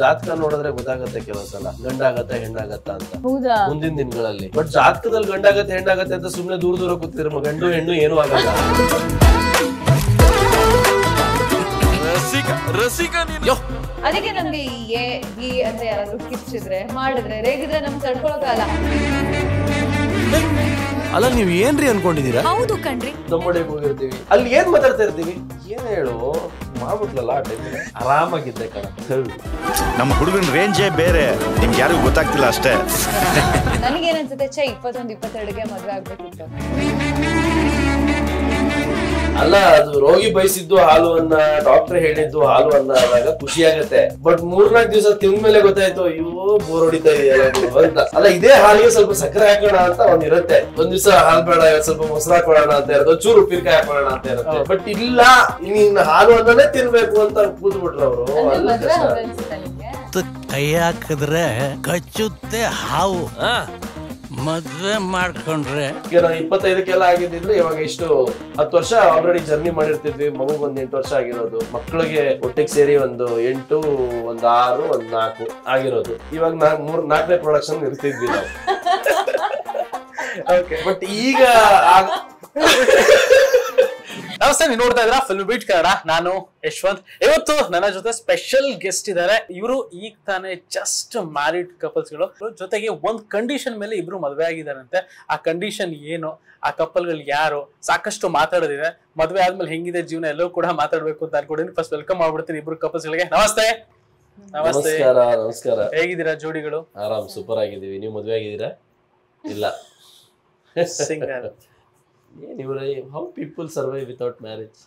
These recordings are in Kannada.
ಜಾತಕ ನೋಡಿದ್ರೆ ಗೊತ್ತಾಗತ್ತೆ ಕೆಲವು ಸಲ ಗಂಡ ಆಗತ್ತೆ ಹೆಣ್ಣಾಗತ್ತ ಅಂತ ಹೌದಾ ಮುಂದಿನ ದಿನಗಳಲ್ಲಿ. ಬಟ್ ಜಾತಕದಲ್ಲಿ ಗಂಡಾಗತ್ತೆ ಹೆಣ್ಣಾಗತ್ತೆ ಅಂತ ಸುಮ್ನೆ ದೂರ ದೂರ ಕೂತಿದ್ರು ಗಂಡು ಹೆಣ್ಣು ಏನು ಆಗಲ್ಲ. ಅದಕ್ಕೆ ನಮ್ಗೆ ಈ ಅಂದ್ರೆ ಯಾರಾದ್ರೂ ಕಿರ್ಚಿದ್ರೆ ಮಾಡಿದ್ರೆ ರೇಗಿದ್ರೆ ನಮ್ಗೆ ತಡ್ಕೊಳಕಾಗಲ್ಲ. ಅಲ್ಲ ನೀವ್ ಏನ್ರಿ ಅನ್ಕೊಂಡಿದೀರಾ? ಹೌದು ಕಣ್ರಿ. ನಮ್ಮೊಡೆಗೆ ಹೋಗಿರ್ತೀವಿ, ಅಲ್ಲಿ ಏನ್ ಮಾತಾಡ್ತಾ ಇರ್ತೀವಿ, ಏನ್ ಹೇಳು ಮಾಡ್ಬಿಟ್ಲಲ್ಲ ಆ ಟೈಮ್ ಆರಾಮಾಗಿದ್ದೆ ಕಣ. ನಮ್ಮ ಹುಡುಗನ ರೇಂಜೇ ಬೇರೆ, ನಿಮ್ಗೆ ಯಾರಿಗೂ ಗೊತ್ತಾಗ್ತಿಲ್ಲ ಅಷ್ಟೇ. ನನಗೇನನ್ಸುತ್ತೆ 21-22ಗೆ ಮದ್ವೆ ಆಗ್ಬೇಕಿತ್ತು. ಅಲ್ಲ ಅದು ರೋಗಿ ಬಯಸಿದ್ದು ಹಾಲು ಅನ್ನ, ಡಾಕ್ಟರ್ ಹೇಳಿದ್ದು ಹಾಲು ಅನ್ನ ಆದಾಗ ಖುಷಿ ಆಗತ್ತೆ. ಬಟ್ 3-4 ದಿವಸ ತಿಂದ್ಮೇಲೆ ಗೊತ್ತಾಯ್ತು ಅಯ್ಯೋ ಬೋರ್ ಹೊಡಿತಾ ಇದೆಯಲ್ಲ ಅಂತ. ಅಲ್ಲ ಇದೇ ಹಾಲಿಗೆ ಸ್ವಲ್ಪ ಸಕ್ಕರೆ ಹಾಕೋಣ ಅಂತ ಒಂದಿರುತ್ತೆ, ಒಂದ್ ದಿವಸ ಹಾಲು ಬೇಡ ಸ್ವಲ್ಪ ಮೊಸರು ಹಾಕೋಣ ಅಂತ ಇರುತ್ತೆ, ಚೂರು ಉಪ್ಪಿನಕಾಯಿ ಹಾಕೋಣ ಅಂತ ಇರುತ್ತೆ. ಬಟ್ ಇಲ್ಲ ಇನ್ನು ಹಾಲು ಅನ್ನನೇ ತಿನ್ಬೇಕು ಅಂತ ಕೂತ್ಬಿಟ್ರು ಅವರು. ಕೈ ಹಾಕಿದ್ರೆ ಕಚ್ಚುತ್ತೆ ಹಾವು, ಮದ್ವೆ ಮಾಡ್ಕೊಂಡ್ರೆ. ಈಗ ನಾವು 25ಕ್ಕೆಲ್ಲ ಆಗಿದ್ದಿದ್ರೆ ಇವಾಗ ಎಷ್ಟು 10 ವರ್ಷ ಆಲ್ರೆಡಿ ಜರ್ನಿ ಮಾಡಿರ್ತಿದ್ವಿ. ಮಗುಗ್ 8 ವರ್ಷ ಆಗಿರೋದು, ಮಕ್ಕಳಿಗೆ ಒಟ್ಟಿಗೆ ಸೇರಿ 8, 6, 4 ಆಗಿರೋದು. ಇವಾಗ 4ನೇ ಪ್ರೊಡಕ್ಷನ್ ಇರ್ತಿದ್ವಿ ನಾವು. ಬಟ್ ಈಗ ನಮಸ್ತೆ, ನೀವು ನೋಡ್ತಾ ಇದ್ರ ಫಿಲ್ಮ್ ಬೀಟ್ ಕನ್ನಡ. ನಾನು ಯಶವಂತ್. ಇವತ್ತು ನನ್ನ ಜೊತೆ ಸ್ಪೆಷಲ್ ಗೆಸ್ಟ್ ಇದ್ದಾರೆ. ಇವರು ಈಗ ತಾನೇ ಜಸ್ಟ್ ಮ್ಯಾರಿಡ್ ಕಪಲ್ಸ್ ಗಳು, ಜೊತೆಗೆ ಒಂದ್ ಕಂಡೀಷನ್ ಮೇಲೆ ಇಬ್ರು ಮದ್ವೆ ಆಗಿದಾರಂತೆ. ಆ ಕಂಡೀಷನ್ ಏನು, ಆ ಕಪಲ್ ಗಳು ಯಾರು, ಸಾಕಷ್ಟು ಮಾತಾಡೋದಿದೆ. ಮದ್ವೆ ಆದ್ಮೇಲೆ ಹೆಂಗಿದೆ ಜೀವನ ಎಲ್ಲವೂ ಕೂಡ ಮಾತಾಡ್ಬೇಕು ಅಂತ ಅನ್ಕೊಂಡಿದ್ದೀನಿ. ಫಸ್ಟ್ ವೆಲ್ಕಮ್ ಮಾಡ್ಬಿಡ್ತೀನಿ ಇಬ್ರು ಕಪಲ್ಸ್ ಗಳಿಗೆ. ನಮಸ್ತೆ. ನಮಸ್ತೆ. ನಮಸ್ಕಾರ. ಹೇಗಿದ್ದೀರಾ ಜೋಡಿಗಳು? ಆರಾಮ್ ಸೂಪರ್ ಆಗಿದ್ದೀವಿ. ನೀವು ಮದ್ವೆ ಆಗಿದ್ದೀರಾ? ಇಲ್ಲ. Single. How people survive without marriage?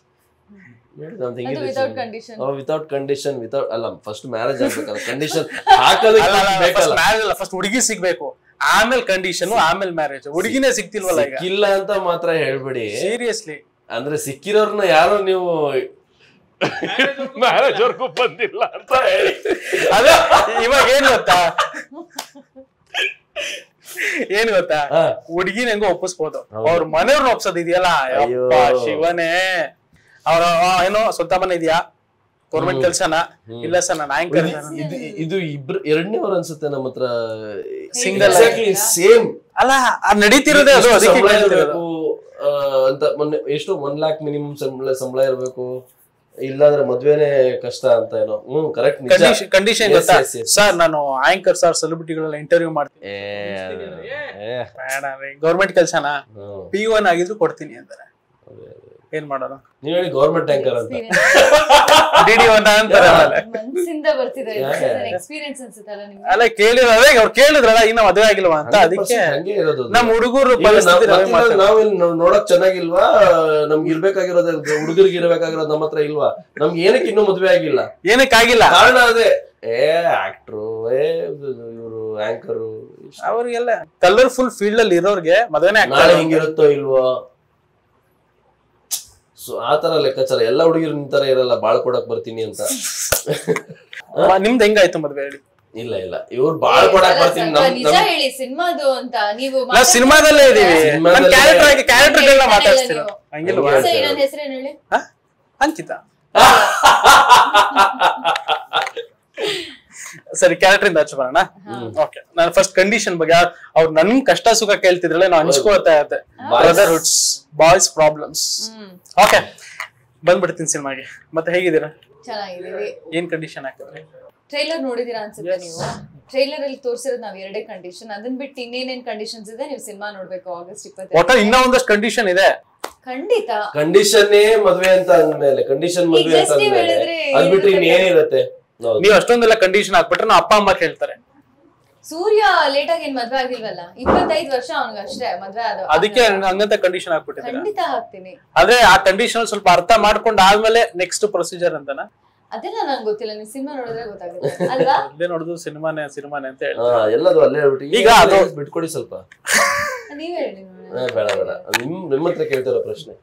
Without condition. Without condition, without ಅಲ್ಲ ಫಸ್ಟ್ ಮ್ಯಾರೇಜ್ ಆಗ್ಬೇಕಲ್ಲ, ಕಂಡೀಷನ್ ಹಾಕೋದಕ್ಕೆ ಫಸ್ಟ್ ಹುಡುಗಿ ಸಿಗ್ಬೇಕು, ಆಮೇಲೆ ಕಂಡೀಷನ್, ಆಮೇಲೆ ಮ್ಯಾರೇಜ್. ಹುಡುಗಿನೇ ಸಿಗ್ತಿಲ್ವಲ್ಲ ಈಗ. ಇಲ್ಲ ಅಂತ ಮಾತ್ರ ಹೇಳ್ಬೇಡಿ, ಸೀರಿಯಸ್ಲಿ. ಅಂದ್ರೆ ಸಿಕ್ಕಿರೋರ್ನ ಯಾರು ನೀವು ಮ್ಯಾರೇಜ್ ವರ್ಗೂ ಬಂದಿಲ್ಲ ಅಂತ ಹೇಳಿ. ಅದೇ ಇವಾಗ ಏನ್ ಗೊತ್ತಾ, ಹುಡುಗಿನ ಹೆಂಗೋ ಒಪ್ಪಿಸ್ಬೋದು, ಅವ್ರ ಮನೆಯವ್ರನ್ನ ಒಪ್ಸೋದಿದೆಯಲ್ಲ, ಶಿವನೇ. ಅವ್ರ ಏನೋ ಸ್ವಂತ ಮನೆ ಇದೆಯಾ, ಗೌರ್ಮೆಂಟ್ ಕೆಲ್ಸನ? ಇಲ್ಲ ಸರ್ ನಾನು ಆಂಕರ್. ಇದು ಇಬ್ರು ಎರಡನೇವ್ರು ಅನ್ಸುತ್ತೆ ನಮ್ಮ ಹತ್ರ. ಸಿಂಗಲ್ ಸೇಮ್ ಅಲ್ಲ ನಡೀತಿರೋದೇ ಅದು. ಅಂತ ಮೊನ್ನೆ ಎಷ್ಟು 1 lakh ಮಿನಿಮಮ್ ಸಂಬಳ ಇರ್ಬೇಕು, ಇಲ್ಲಾಂದ್ರೆ ಮದ್ವೆನೆ ಕಷ್ಟ ಅಂತ ಏನೋ. ಕರೆಕ್ಟ್. ಕಂಡೀಷನ್ ಗೊತ್ತಾ ಸರ್, ನಾನು ಆಂಕರ್ ಸರ್, ಸೆಲೆಬ್ರಿಟಿಗಳೆಲ್ಲ ಇಂಟರ್ವ್ಯೂ ಮಾಡ್ತೀನಿ. ಗೌರ್ಮೆಂಟ್ ಕೆಲ್ಸನ P1 ಆಗಿದ್ರು ಕೊಡ್ತೀನಿ ಅಂತಾರೆ. ಏನ್ ಮಾಡೋಣ? ನೀವ್ ಹೇಳಿ ಗೌರ್ಮೆಂಟ್ ಆಂಕರ್ ಅಂತ. ಅಲ್ಲ ಕೇಳಿದ್ರೆ ಅವ್ರು ಕೇಳಿದ್ರಲ್ಲ ಇನ್ನ ಮದುವೆ ಆಗಿಲ್ವಾ ಅಂತ, ಅದಕ್ಕೆ ನಮ್ ಹುಡುಗರು ನಾವ್ ನೋಡಕ್ ಚೆನ್ನಾಗಿಲ್ವಾ, ನಮ್ಗೆ ಇರ್ಬೇಕಾಗಿರೋದು ಹುಡುಗರಿಗೆ ಇರ್ಬೇಕಾಗಿರೋದು ನಮ್ಮ ಹತ್ರ ಇಲ್ವಾ, ನಮ್ಗೆ ಏನಕ್ಕೆ ಇನ್ನೂ ಮದ್ವೆ ಆಗಿಲ್ಲ, ಏನಕ್ಕಾಗಿಲ್ಲ ಕಾರಣ ಅದೇ ಆಕ್ಟ್ರು, ಇವರು ಆಂಕರು, ಅವ್ರಿಗೆಲ್ಲ ಕಲರ್ಫುಲ್ ಫೀಲ್ಡ್ ಅಲ್ಲಿ ಇರೋರ್ಗೆ ಮದ್ವೆನೇ ನಾಳೆ ಹಿಂಗಿರುತ್ತೋ ಇಲ್ವೋ, ಆತರ ಲೆಕ್ಕಾಚಾರ. ಎಲ್ಲ ಹುಡುಗಿರು ನಿಂತರ ಇರಲ್ಲ, ಬಾಳ್ ಕೊಡಕ್ ಬರ್ತೀನಿ ಅಂತ. ನಿಮ್ದು ಹೆಂಗಾಯ್ತು ಮದ್ವೆ ಹೇಳಿ? ಇಲ್ಲ ಇಲ್ಲ, ಇವ್ರು ಬಾಳ್ ಕೊಡಕ್ ಬರ್ತೀನಿ. ಸಿನಿಮಾದಲ್ಲೇ ಇದೀವಿ, ಕ್ಯಾರೆಕ್ಟರ್ ಮಾತಾಡ್ತೀವಿ. ಹಂಗಿಲ್ವಾ? ಅಂಕಿತ. ಸರಿ, ಕ್ಯಾರೆಕ್ಟರ್ ಇಂದ ಹಚ್ಚಬರೋಣ. ಓಕೆ, ನಾನು ಫಸ್ಟ್ ಕಂಡೀಷನ್ ಬಗ್ಗೆ, ಅವ್ರು ನನ್ ಕಷ್ಟ ಸುಖ ಕೇಳ್ತಿದ್ರಲ್ಲ, ನಾವು ಹಂಚ್ಕೊಳ್ತಾ ಇದ್ದೆ. ಬ್ರದರ್ಹುಡ್ಸ್, ಬಾಯ್ಸ್ ಪ್ರಾಬ್ಲಮ್ಸ್. ಓಕೆ, ಬಂದ್ಬಿಡ್ತೀನಿ ಸಿನಿಮಾಗೆ. ಮತ್ತೆ ಹೇಗಿದ್ದೀರಾ? ಚೆನ್ನಾಗಿದ್ದೀವಿ. ಏನ್ ಕಂಡೀಷನ್ ಹಾಕಿದ್ರಿ? ಟ್ರೈಲರ್ ನೋಡಿದೀರಾ ಅನ್ಸುತ್ತೆ ನೀವು. ಟ್ರೈಲರ್ ಅಲ್ಲಿ ತೋರಿಸಿರೋದು ನಾವ್ 2 ಕಂಡೀಷನ್. ಅದನ್ನ ಬಿಟ್ಟು ಇನ್ನೇನೇನ್ ಕಂಡೀಷನ್ಸ್ ಇದೆ ನೀವು ಸಿನಿಮಾ ನೋಡ್ಬೇಕು. August 25. ಒಟ್ಟ ಇನ್ನೂ ಒಂದಷ್ಟು ಕಂಡೀಷನ್ ಇದೆ. ಖಂಡಿತ ಕಂಡೀಷನ್ನೇ ಮದ್ವೆ ಅಂತ ಅಂದ್ಮೇಲೆ, ಕಂಡೀಷನ್ ಮದ್ವೆ ಅಂತ ಅಂದ್ಮೇಲೆ ಅದ್ ಬಿಟ್ರೆ ಇನ್ನೇನಿರುತ್ತೆ. ನೀವ್ ಅಷ್ಟೊಂದೆಲ್ಲ ಕಂಡೀಷನ್ ಹಾಕ್ಬಿಟ್ರೆ ನಾವು ಅಪ್ಪ ಅಮ್ಮ ಕೇಳ್ತಾರೆ. ಸೂರ್ಯ ಲೇಟ್ ಆಗಿ ಮದ್ವೆ ಆಗಿಲ್ವಲ್ಲ, 25 ವರ್ಷ ಅವನಿಗೆ ಅಷ್ಟೇ ಮದ್ವೆ ಆದ. ಅದಕ್ಕೆ ಹಂಗಂತ ಕಂಡೀಷನ್ ಹಾಕ್ಬಿಟ್ಟಿದ್ರೆ ಖಂಡಿತ ಹಾಕ್ತೀನಿ. ಆದ್ರೆ ಆ ಕಂಡೀಷನ್ ಸ್ವಲ್ಪ ಅರ್ಥ ಮಾಡ್ಕೊಂಡ್ ಆದ್ಮೇಲೆ ನೆಕ್ಸ್ಟ್ ಪ್ರೊಸೀಜರ್ ಅಂತನಾ? ಅದೆಲ್ಲ ನಂಗೆ ಗೊತ್ತಿಲ್ಲ, ನೀವು ಸಿನಿಮಾ ನೋಡಿದ್ರೆ ಗೊತ್ತಾಗುತ್ತೆ ಅಲ್ವಾ? ಅಲ್ಲೇ ನೋಡುದು ಸಿನಿಮಾನೇ ಅಂತ ಹೇಳಿ ಎಲ್ಲದು ಅಲ್ಲೇ ಹೇಳ್ಬಿಟ್ಟು ಈಗ ಅದು ಬಿಟ್ಕೊಡಿ ಸ್ವಲ್ಪ. ನೀವ್ ಹೇಳಿ. ಬೇಡ ಬೇಡ, ನಿಮ್ಮ ಹತ್ರ ಕೇಳ್ತಾರೋ ಪ್ರಶ್ನೆ.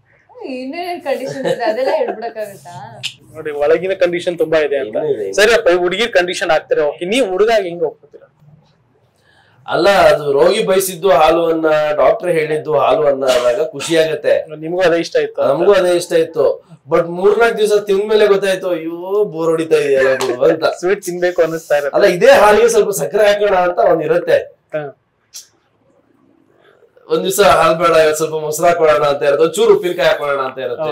ಇನ್ನೇನ್ ಕಂಡೀಷನ್ ಇದೆ ಅದೆಲ್ಲ ಹೇಳ್ಬಿಡಕ್ಕಾಗತ್ತಾ? ನೋಡಿ, ಒಳಗಿನ ಕಂಡೀಷನ್ ತುಂಬಾ ಇದೆ ಅಂತ. ಸರಿ, ಹುಡುಗಿರ್ ಕಂಡೀಷನ್ ಹಾಕ್ತಾರೆ. ಓಕೆ, ನೀವ್ ಹುಡುಗ ಹೆಂಗ್ ಒಪ್ಕೋತೀರಾ? ಅಲ್ಲ ಅದು ರೋಗಿ ಬಯಸಿದ್ದು ಹಾಲು ಅನ್ನ ಡಾಕ್ಟರ್ ಹೇಳಿದ್ದು ಹಾಲು ಅನ್ನ ಆದಾಗ ಖುಷಿ ಆಗತ್ತೆ. ನಿಮಗೂ ಅದೇ ಇಷ್ಟ ಇತ್ತು? ನಮಗೂ ಅದೇ ಇಷ್ಟ ಇತ್ತು. ಬಟ್ 3-4 ದಿವಸ ತಿಂದ್ಮೇಲೆ ಗೊತ್ತಾಯ್ತು ಅಯ್ಯೋ ಬೋರ್ ಹೊಡಿತಾ ಇದೆಯಲ್ಲ ಅಂತ. ಸ್ವೀಟ್ ತಿನ್ಬೇಕು ಅನ್ನಿಸ್ತಾ ಇರುತ್ತೆ. ಅಲ್ಲ ಇದೇ ಹಾಲಿಗೆ ಸ್ವಲ್ಪ ಸಕ್ಕರೆ ಹಾಕೋಣ ಅಂತ ಒಂದಿರುತ್ತೆ. ಒಂದ್ ದಿವಸ ಹಾಲ್ ಬೇಡ ಸ್ವಲ್ಪ ಮೊಸರು ಹಾಕೋಣ ಅಂತ ಇರುತ್ತೆ, ಒಂಚೂರು ಉಪ್ಪಿನಕಾಯಿ ಹಾಕೋಣ ಅಂತ ಇರುತ್ತೆ.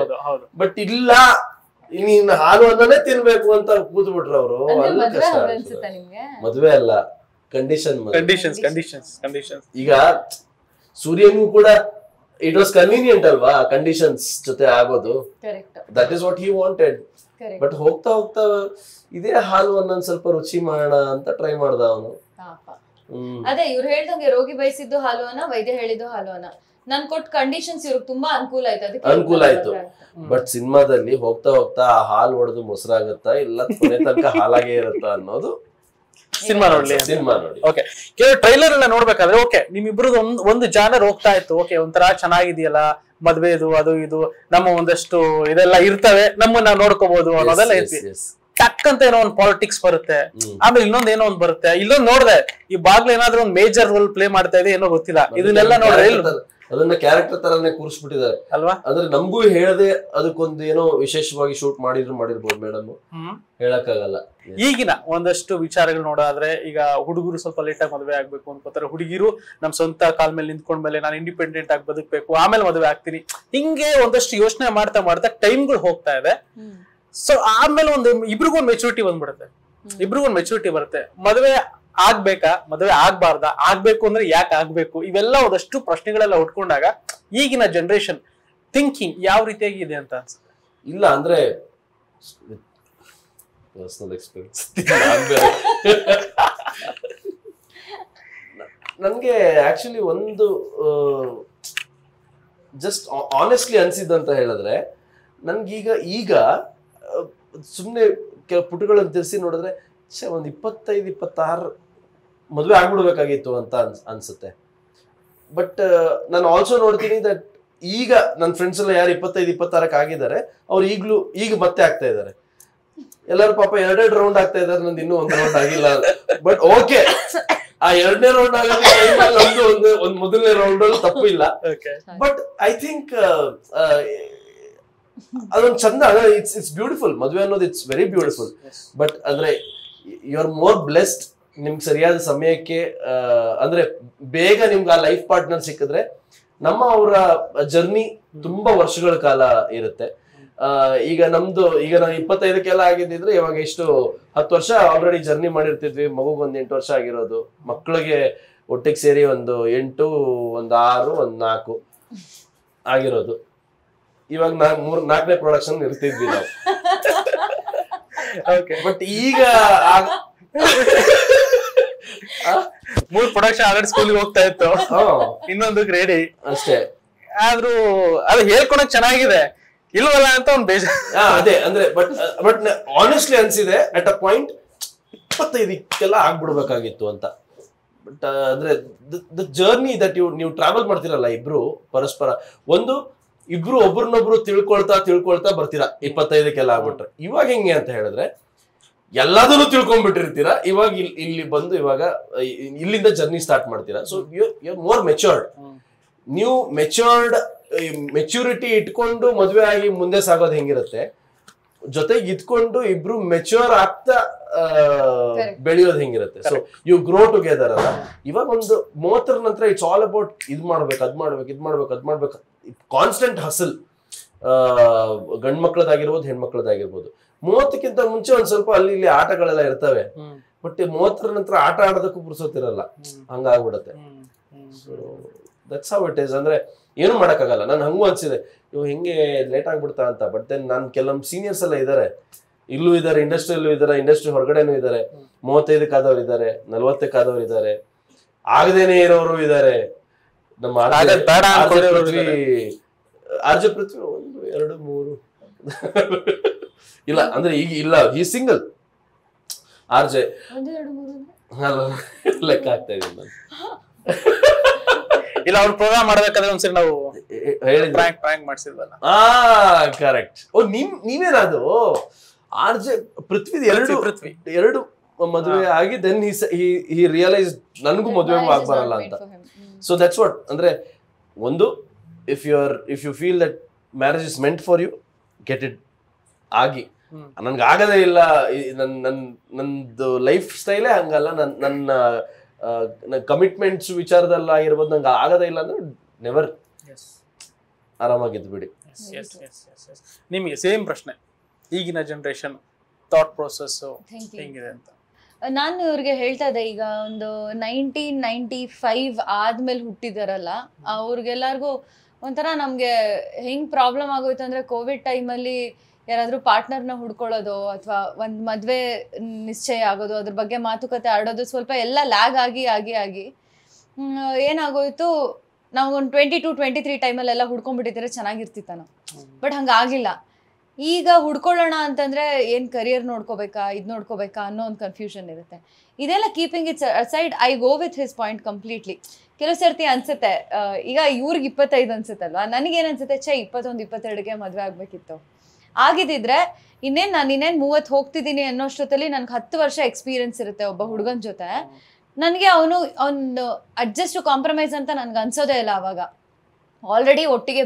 ಬಟ್ ಇಲ್ಲ ನೀನ್ ಹಾಲು ಅನ್ನನೇ ತಿನ್ಬೇಕು ಅಂತ ಕೂತ್ ಬಿಟ್ರು ಅವರು. ಮದ್ವೆ ಅಲ್ಲ, ಕಂಡೀಷನ್ಸ್. ಈಗ ಸೂರ್ಯನಿಗೂ ಕೂಡ ಇಟ್ ವಾಸ್ ಕನ್ವೀನಿಯಂಟ್ ಅಲ್ವಾ ಕಂಡೀಷನ್ಸ್ ಜೊತೆ ಆಗೋದು. That is what he wanted. But ಹೋಗ್ತಾ ಹೋಗ್ತಾ ಇದೇ ಹಾಲು ಅನ್ನೊಂದ್ ಸ್ವಲ್ಪ ರುಚಿ ಮಾಡೋಣ ಅಂತ ಟ್ರೈ ಮಾಡ್ದ ಅವನು. ಅದೇ ಇವ್ರು ಹೇಳ್ದಂಗೆ ರೋಗಿ ಬಯಸಿದ್ದು ಹಾಲು ಅನ್ನ, ವೈದ್ಯ ಹೇಳಿದ್ದು ಹಾಲು ಅನ್ನ. ನಾನ್ ಕೊಟ್ಟ ಕಂಡೀಷನ್ಸ್ ಇವ್ರಿಗೆ ತುಂಬಾ ಅನುಕೂಲ ಆಯ್ತು. ಬಟ್ ಸಿನಿಮಾದಲ್ಲಿ ಹೋಗ್ತಾ ಹೋಗ್ತಾ ಆ ಹಾಲು ಹೊಡೆದು ಮೊಸರಾಗತ್ತಾ ಇಲ್ಲ ಕೊನೆ ತನಕ ಹಾಲಾಗೆ ಇರುತ್ತಾ ಅನ್ನೋದು ಸಿನಿಮಾ ನೋಡಿ. ಓಕೆ, ಕೆಲವು ಟ್ರೈಲರ್ ಎಲ್ಲ ನೋಡ್ಬೇಕಾದ್ರೆ ಓಕೆ ನಿಮ್ಮಿಬ್ರದ್ದು ಒಂದು ಜಾನರ್ ಹೋಗ್ತಾ ಇತ್ತು. ಓಕೆ, ಒಂಥರ ಚೆನ್ನಾಗಿದೆಯಲ್ಲ, ಮದ್ವೆದು ಅದು ಇದು ನಮ್ಮ ಒಂದಷ್ಟು ಇದೆಲ್ಲ ಇರ್ತವೆ, ನಮ್ಮನ್ನ ನೋಡ್ಕೋಬಹುದು ಅನ್ನೋದೆಲ್ಲ ಐತಿ. ಟಕ್ ಅಂತ ಏನೋ ಒಂದು ಪಾಲಿಟಿಕ್ಸ್ ಬರುತ್ತೆ, ಆಮೇಲೆ ಇನ್ನೊಂದ್ ಏನೋ ಒಂದ್ ಬರುತ್ತೆ. ಇಲ್ಲೊಂದ್ ನೋಡ್ದೆ ಈ ಬಾಗ್ಲ ಏನಾದ್ರೂ ಒಂದ್ ಮೇಜರ್ ರೋಲ್ ಪ್ಲೇ ಮಾಡ್ತಾ ಇದೆ ಏನೋ ಗೊತ್ತಿಲ್ಲ. ಇದನ್ನೆಲ್ಲ ನೋಡ್ರೆ ಅದನ್ನ ಕ್ಯಾರೆಕ್ಟರ್ ತರಾನೇ ಕೂರಿಸ್ಬಿಟ್ಟಿದ್ದಾರೆ ಅಲ್ವಾ? ಅಂದ್ರೆ ನಮಗೂ ಹೇಳದೆ ಅದಕ್ಕೊಂದು ಏನೋ ವಿಶೇಷವಾಗಿ ಶೂಟ್ ಮಾಡಿರ್ಬೋದು ಮೇಡಮ್, ಹೇಳಕ್ಕಾಗಲ್ಲ. ಈಗಿನ ಒಂದಷ್ಟು ವಿಚಾರಗಳು ನೋಡಾದ್ರೆ ಈಗ ಹುಡುಗರು ಸ್ವಲ್ಪ ಲೇಟ್ ಆಗಿ ಮದುವೆ ಆಗ್ಬೇಕು ಅನ್ಕೋತಾರೆ, ಹುಡುಗಿರು ನಮ್ ಸ್ವಂತ ಕಾಲ್ ಮೇಲೆ ನಿಂತ್ಕೊಂಡ್ಮೇಲೆ ನಾನು ಇಂಡಿಪೆಂಡೆಂಟ್ ಆಗಿ ಬದುಕ್ಬೇಕು, ಆಮೇಲೆ ಮದುವೆ ಆಗ್ತೀನಿ, ಹಿಂಗೆ ಒಂದಷ್ಟು ಯೋಚನೆ ಮಾಡ್ತಾ ಮಾಡ್ತಾ ಟೈಮ್ಗಳು ಹೋಗ್ತಾ ಇದೆ. ಸೊ ಆಮೇಲೆ ಇಬ್ರಿಗೊಂದು ಮೆಚುರಿಟಿ ಬರುತ್ತೆ. ಮದುವೆ ಆಗ್ಬೇಕಾ, ಮದುವೆ ಆಗ್ಬಾರ್ದಾ, ಆಗ್ಬೇಕು ಅಂದ್ರೆ ಯಾಕೆ ಆಗ್ಬೇಕು, ಇವೆಲ್ಲ ಒಂದಷ್ಟು ಪ್ರಶ್ನೆಗಳೆಲ್ಲ ಉಟ್ಕೊಂಡಾಗ ಈಗಿನ ಜನರೇಷನ್ ಥಿಂಕಿಂಗ್ ಯಾವ ರೀತಿಯಾಗಿ ಇದೆ ಅಂತ ಅನ್ಸುತ್ತೆ? ಇಲ್ಲ ಅಂದ್ರೆ ಪರ್ಸನಲ್ ಎಕ್ಸ್ಪೀರಿಯನ್ಸ್ ನನ್ಗೆ ಆಕ್ಚುಲಿ ಒಂದು ಜಸ್ಟ್ ಆನೆಸ್ಟ್ಲಿ ಅನ್ಸಿದ್ದಂತ ಹೇಳಿದ್ರೆ, ನನ್ಗೀಗ ಸುಮ್ನೆ ಕೆಲವು ಪುಟಗಳನ್ನು ತಿರ್ಸಿ ನೋಡಿದ್ರೆ ಒಂದ್ 25-26 ಮದುವೆ ಆಗ್ಬಿಡ್ಬೇಕಾಗಿತ್ತು ಅಂತ ಅನ್ಸುತ್ತೆ. ಬಟ್ ನಾನು ಆಲ್ಸೋ ನೋಡ್ತೀನಿ ದಟ್ ಈಗ ನನ್ನ ಫ್ರೆಂಡ್ಸ್ ಎಲ್ಲ ಯಾರು 25-26 ಆಗಿದ್ದಾರೆ ಅವ್ರು ಈಗ ಮತ್ತೆ ಆಗ್ತಾ ಇದಾರೆ. ಎಲ್ಲರೂ ಪಾಪ 2 ರೌಂಡ್ ಆಗ್ತಾ ಇದಾರೆ, ನಂದು ಇನ್ನೂ 1 ರೌಂಡ್ ಆಗಿಲ್ಲ. ಬಟ್ ಓಕೆ, ಆ 2ನೇ ರೌಂಡ್ ಆಗೋದು ಒಂದು ಮೊದಲನೇ ರೌಂಡ್ ಅಲ್ಲಿ ತಪ್ಪು ಇಲ್ಲ. ಬಟ್ ಐ ಥಿಂಕ್ ಅದೊಂದು ಚಂದ, ಇಟ್ಸ್ ಬ್ಯೂಟಿಫುಲ್. ಮದುವೆ ಅನ್ನೋದು ಇಟ್ಸ್ ವೆರಿ ಬ್ಯೂಟಿಫುಲ್. ಬಟ್ ಅಂದ್ರೆ ಯು ಆರ್ ಮೋರ್ ಬ್ಲೆಸ್ಡ್. ನಿಮ್ಗೆ ಸರಿಯಾದ ಸಮಯಕ್ಕೆ ಅಂದ್ರೆ ಬೇಗ ನಿಮ್ಗೆ ಆ ಲೈಫ್ ಪಾರ್ಟ್ನರ್ ಸಿಕ್ಕಿದ್ರೆ ಅವರ ಜರ್ನಿ ತುಂಬಾ ವರ್ಷಗಳ ಕಾಲ ಇರುತ್ತೆ. ಈಗ ನಾನು 25ಕ್ಕೆಲ್ಲ ಆಗಿದ್ದಿದ್ರೆ ಇವಾಗ ಎಷ್ಟು 10 ವರ್ಷ ಆಲ್ರೆಡಿ ಜರ್ನಿ ಮಾಡಿರ್ತಿದ್ವಿ. ಮಗುಗೊಂದು 8 ವರ್ಷ ಆಗಿರೋದು, ಮಕ್ಕಳಿಗೆ ಒಟ್ಟಿಗೆ ಸೇರಿ ಒಂದು 8, ಒಂದು 6, ಒಂದು 4 ಆಗಿರೋದು. ಇವಾಗ 4ನೇ ಪ್ರೊಡಕ್ಷನ್ ಇರ್ತಿದ್ವಿ ನಾವು. ಬಟ್ ಈಗ 3 ಪ್ರೊಡಕ್ಷನ್ ಆಲ್ರೆಡಿ ಸ್ಕೂಲ್ಗೆ ಹೋಗ್ತಾ ಇತ್ತು, ಇನ್ನೊಂದು ರೆಡಿ ಅಷ್ಟೇ. ಆದ್ರೂ ಅದು ಹೇಳ್ಕೊಳಕ್ ಚೆನ್ನಾಗಿದೆ, ಇಲ್ವಲ್ಲ ಅಂತ ಒಂದು ಬೇಜಾರು. ಅದೇ ಅಂದ್ರೆ ಬಟ್ ಆನೆಸ್ಟ್ಲಿ ಅನ್ಸಿದೆ ಅಟ್ ಅ ಪಾಯಿಂಟ್ 25ಕ್ಕೆಲ್ಲ ಆಗ್ಬಿಡ್ಬೇಕಾಗಿತ್ತು ಅಂತ. ಬಟ್ ಅಂದ್ರೆ ದ ಜರ್ನಿ ದಟ್ ನೀವು ಟ್ರಾವೆಲ್ ಮಾಡ್ತಿರಲ್ಲ ಇಬ್ರು ಪರಸ್ಪರ, ಇಬ್ರು ಒಬ್ರನ್ನೊಬ್ರು ತಿಳ್ಕೊಳ್ತಾ ಬರ್ತೀರಾ 25ಕ್ಕೆಲ್ಲ ಆಗ್ಬಿಟ್ರೆ. ಇವಾಗ ಹೆಂಗೆ ಅಂತ ಹೇಳಿದ್ರೆ ಎಲ್ಲದನ್ನು ತಿಳ್ಕೊಂಡ್ಬಿಟ್ಟಿರ್ತೀರಾ. ಇವಾಗ ಇಲ್ಲಿ ಬಂದು ಇವಾಗ ಇಲ್ಲಿಂದ ಜರ್ನಿ ಸ್ಟಾರ್ಟ್ ಮಾಡ್ತೀರಾ. So you more matured. ನೀವು ಮೆಚೂರಿಟಿ ಇಟ್ಕೊಂಡು ಮದುವೆ ಆಗಿ ಮುಂದೆ ಸಾಗೋದು ಹೆಂಗಿರುತ್ತೆ, ಜೊತೆಗೆ ಇದ್ಕೊಂಡು ಇಬ್ರು ಮೆಚೂರ್ ಆಗ್ತಾ ಬೆಳೆಯೋದು ಹೆಂಗಿರುತ್ತೆ. ಸೊ ಯು ಗ್ರೋ ಟುಗೆದರ್ ಅಲ್ಲ. ಇವಾಗ ಒಂದು 30 ನಂತರ ಇಟ್ಸ್ ಆಲ್ ಅಬೌಟ್ ಇದ್ ಮಾಡ್ಬೇಕು ಕಾನ್ಸ್ಟೆಂಟ್ ಹಸಲ್. ಗಂಡ್ ಮಕ್ಳದಾಗಿರ್ಬೋದು ಹೆಣ್ಮಕ್ಳದಾಗಿರ್ಬೋದು. 30ಕ್ಕಿಂತ ಮುಂಚೆ ಒಂದ್ ಸ್ವಲ್ಪ ಅಲ್ಲಿ ಇಲ್ಲಿ ಆಟಗಳೆಲ್ಲ ಇರ್ತವೆ. ಬಟ್ 30 ನಂತರ ಆಟ ಆಡೋದಕ್ಕೂ ಪುರ್ಸೋತಿರಲ್ಲ, ಹಂಗಾಗ್ಬಿಡತ್ತೆ. So that's how it is. ಅಂದ್ರೆ ಏನು ಮಾಡಕ್ಕಾಗಲ್ಲ. ನನ್ ಹಂಗೂ ಅನ್ಸಿದೆ ಇವ್ ಹೆಂಗೆ ಲೇಟ್ ಆಗ್ಬಿಡ್ತಾ ಅಂತ. ಬಟ್ ದೆನ್ ನಾನು ಕೆಲವೊಂದು ಸೀನಿಯರ್ಸ್ ಎಲ್ಲ ಇದಾರೆ, ಇಲ್ಲೂ ಇದಾರೆ, ಇಂಡಸ್ಟ್ರಿಯಲ್ಲೂ ಇದಾರೆ, ಇಂಡಸ್ಟ್ರಿ ಹೊರಗಡೆನೂ ಇದಾರೆ. 35ಕ್ಕೆ ಆದವ್ರು ಇದಾರೆ, 40ಕ್ಕೆ ಆದವ್ರು ಇದಾರೆ, ಆಗದೇನೆ ಇರೋರು ಇದಾರೆ. ನಮ್ಮ ಆರ್ಜೆ ಪೃಥ್ವಿ 1, 2, 3 ಇಲ್ಲ ಅಂದ್ರೆ ಈಗ ಇಲ್ಲ, ಈ ಸಿಂಗಲ್ ಆರ್ಜೆ ಲೆಕ್ಕ ಆಗ್ತಾ ಇದೀನಿ ನಾನು. ಇಲ್ಲ ಅವ್ರು ಪ್ರೋಗ್ರಾಮ್ ಮಾಡ್ಬೇಕಾದ್ರೆ ಒಂದ್ಸರಿ ನಾವು ಪ್ರಾಂಕ್ ಮಾಡ್ಸಿದ್ವಲ್ಲ. ಕರೆಕ್ಟ್. ನೀವೇನದು ಆರ್ಜೆ ಪೃಥ್ವಿ 2 ಮದುವೆ ಆಗಿ ದೆನ್ ಹಿ ರಿಯಲೈಸ್ ನನಗೂ ಮದುವೆ ಆಗ್ಬರಲ್ಲ ಅಂತ. ಸೊ ದಟ್ಸ್ ವಾಟ್ ಅಂದ್ರೆ ಒಂದು if you feel that marriage is meant for you get it ಆಗಿ. ನನ್ಗೆ ಆಗದೇ ಇಲ್ಲ, ನಂದು ಲೈಫ್ ಸ್ಟೈಲೇ ಹಂಗಲ್ಲ, ನನ್ನ ಕಮಿಟ್ಮೆಂಟ್ಸ್ ವಿಚಾರದಲ್ಲಾಗಿರ್ಬೋದು ನಂಗೆ ಆಗದೇ ಇಲ್ಲ ಅಂದ್ರೆ ನೆವರ್, ಆರಾಮಾಗಿದ್ದು ಬಿಡಿ. ನಿಮಗೆ ಸೇಮ್ ಪ್ರಶ್ನೆ, ಈಗಿನ ಜನರೇಷನ್ ಥಾಟ್ ಪ್ರೋಸೆಸ್ ಹೆಂಗಿದೆ ಅಂತ? ನಾನು ಇವ್ರಿಗೆ ಹೇಳ್ತಾ ಇದ್ದೆ, ಈಗ ಒಂದು 1995 ಆದ್ಮೇಲೆ ಹುಟ್ಟಿದಾರಲ್ಲ ಅವ್ರಿಗೆಲ್ಲರಿಗೂ ಒಂಥರ ನಮ್ಗೆ ಹೆಂಗ್ ಪ್ರಾಬ್ಲಮ್ ಆಗೋಯ್ತು ಅಂದ್ರೆ ಕೋವಿಡ್ ಟೈಮಲ್ಲಿ ಯಾರಾದ್ರೂ ಪಾರ್ಟ್ನರ್ನ ಹುಡ್ಕೊಳ್ಳೋದು ಅಥವಾ ಒಂದ್ ಮದ್ವೆ ನಿಶ್ಚಯ ಆಗೋದು, ಅದ್ರ ಬಗ್ಗೆ ಮಾತುಕತೆ ಆಡೋದು ಸ್ವಲ್ಪ ಎಲ್ಲ ಲ್ಯಾಗ್ ಆಗಿ ಏನಾಗೋಯ್ತು, ನಾವು ಒಂದು 22-23 ಟೈಮಲ್ಲೆಲ್ಲ ಹುಡ್ಕೊಂಡ್ಬಿಟ್ಟಿದ್ರೆ ಚೆನ್ನಾಗಿರ್ತಿತ್ತ ನಾವು. ಬಟ್ ಹಂಗಾಗಿಲ್ಲ. ಈಗ ಹುಡ್ಕೊಳ್ಳೋಣ ಅಂತಂದ್ರೆ ಏನ್ ಕರಿಯರ್ ನೋಡ್ಕೋಬೇಕಾ ಇದ್ ನೋಡ್ಕೋಬೇಕಾ ಅನ್ನೋ ಒಂದು ಕನ್ಫ್ಯೂಷನ್ ಇರುತ್ತೆ. ಇದೆಲ್ಲ keeping it's aside, I go with his point completely. ಕೆಲವು ಸರ್ತಿ ಅನ್ಸುತ್ತೆ, ಈಗ ಇವ್ರಿಗೆ 25 ಅನ್ಸುತ್ತಲ್ವಾ, ನನಗೇನ್ ಅನ್ಸುತ್ತೆ, 21-22ಗೆ ಮದ್ವೆ ಆಗ್ಬೇಕಿತ್ತು. ಆಗಿದ್ದಿದ್ರೆ ನಾನು 30 ಹೋಗ್ತಿದ್ದೀನಿ ಅನ್ನೋಷ್ಟೊತ್ತಲ್ಲಿ ನನ್ಗೆ 10 ವರ್ಷ ಎಕ್ಸ್ಪೀರಿಯನ್ಸ್ ಇರುತ್ತೆ ಒಬ್ಬ ಹುಡುಗನ ಜೊತೆ. ನನಗೆ ಅವನು ಅಡ್ಜಸ್ಟ್ ಕಾಂಪ್ರಮೈಸ್ ಅಂತ ನನ್ಗೆ ಅನ್ಸೋದೇ ಇಲ್ಲ. ಅವಾಗ ಆಲ್ರೆಡಿ ಒಟ್ಟಿಗೆ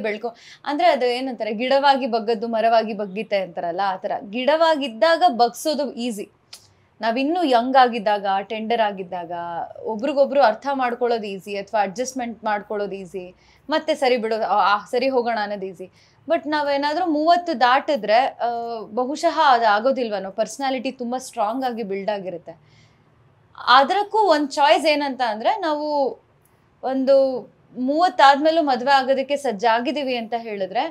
ಅಂದ್ರೆ ಅದು ಏನಂತಾರೆ, ಗಿಡವಾಗಿ ಬಗ್ಗದ್ದು ಮರವಾಗಿ ಬಗ್ಗಿತೆ ಅಂತಾರಲ್ಲ, ಆ ಥರ ಗಿಡವಾಗಿದ್ದಾಗ ಬಗ್ಸೋದು ಈಸಿ. ನಾವಿನ್ನೂ ಯಂಗ್ ಆಗಿದ್ದಾಗ, ಟೆಂಡರ್ ಆಗಿದ್ದಾಗ ಒಬ್ರಿಗೊಬ್ರು ಅರ್ಥ ಮಾಡ್ಕೊಳ್ಳೋದು ಈಸಿ, ಅಥವಾ ಅಡ್ಜಸ್ಟ್ಮೆಂಟ್ ಮಾಡ್ಕೊಳ್ಳೋದು ಈಸಿ, ಮತ್ತೆ ಸರಿ ಬಿಡೋದು, ಸರಿ ಹೋಗೋಣ ಅನ್ನೋದು ಈಸಿ. ಬಟ್ ನಾವೇನಾದ್ರೂ 30 ದಾಟಿದ್ರೆ ಬಹುಶಃ ಅದು ಆಗೋದಿಲ್ವನೋ. ಪರ್ಸ್ನಾಲಿಟಿ ತುಂಬಾ ಸ್ಟ್ರಾಂಗ್ ಆಗಿ ಬಿಲ್ಡ್ ಆಗಿರುತ್ತೆ. ಅದಕ್ಕೂ ಒಂದು ಚಾಯ್ಸ್ ಏನಂತ ಅಂದ್ರೆ, ನಾವು ಒಂದು 30 ಆದ್ಮೇಲೂ ಮದುವೆ ಆಗೋದಕ್ಕೆ ಸಜ್ಜಾಗಿದ್ದೀವಿ ಅಂತ ಹೇಳಿದ್ರೆ,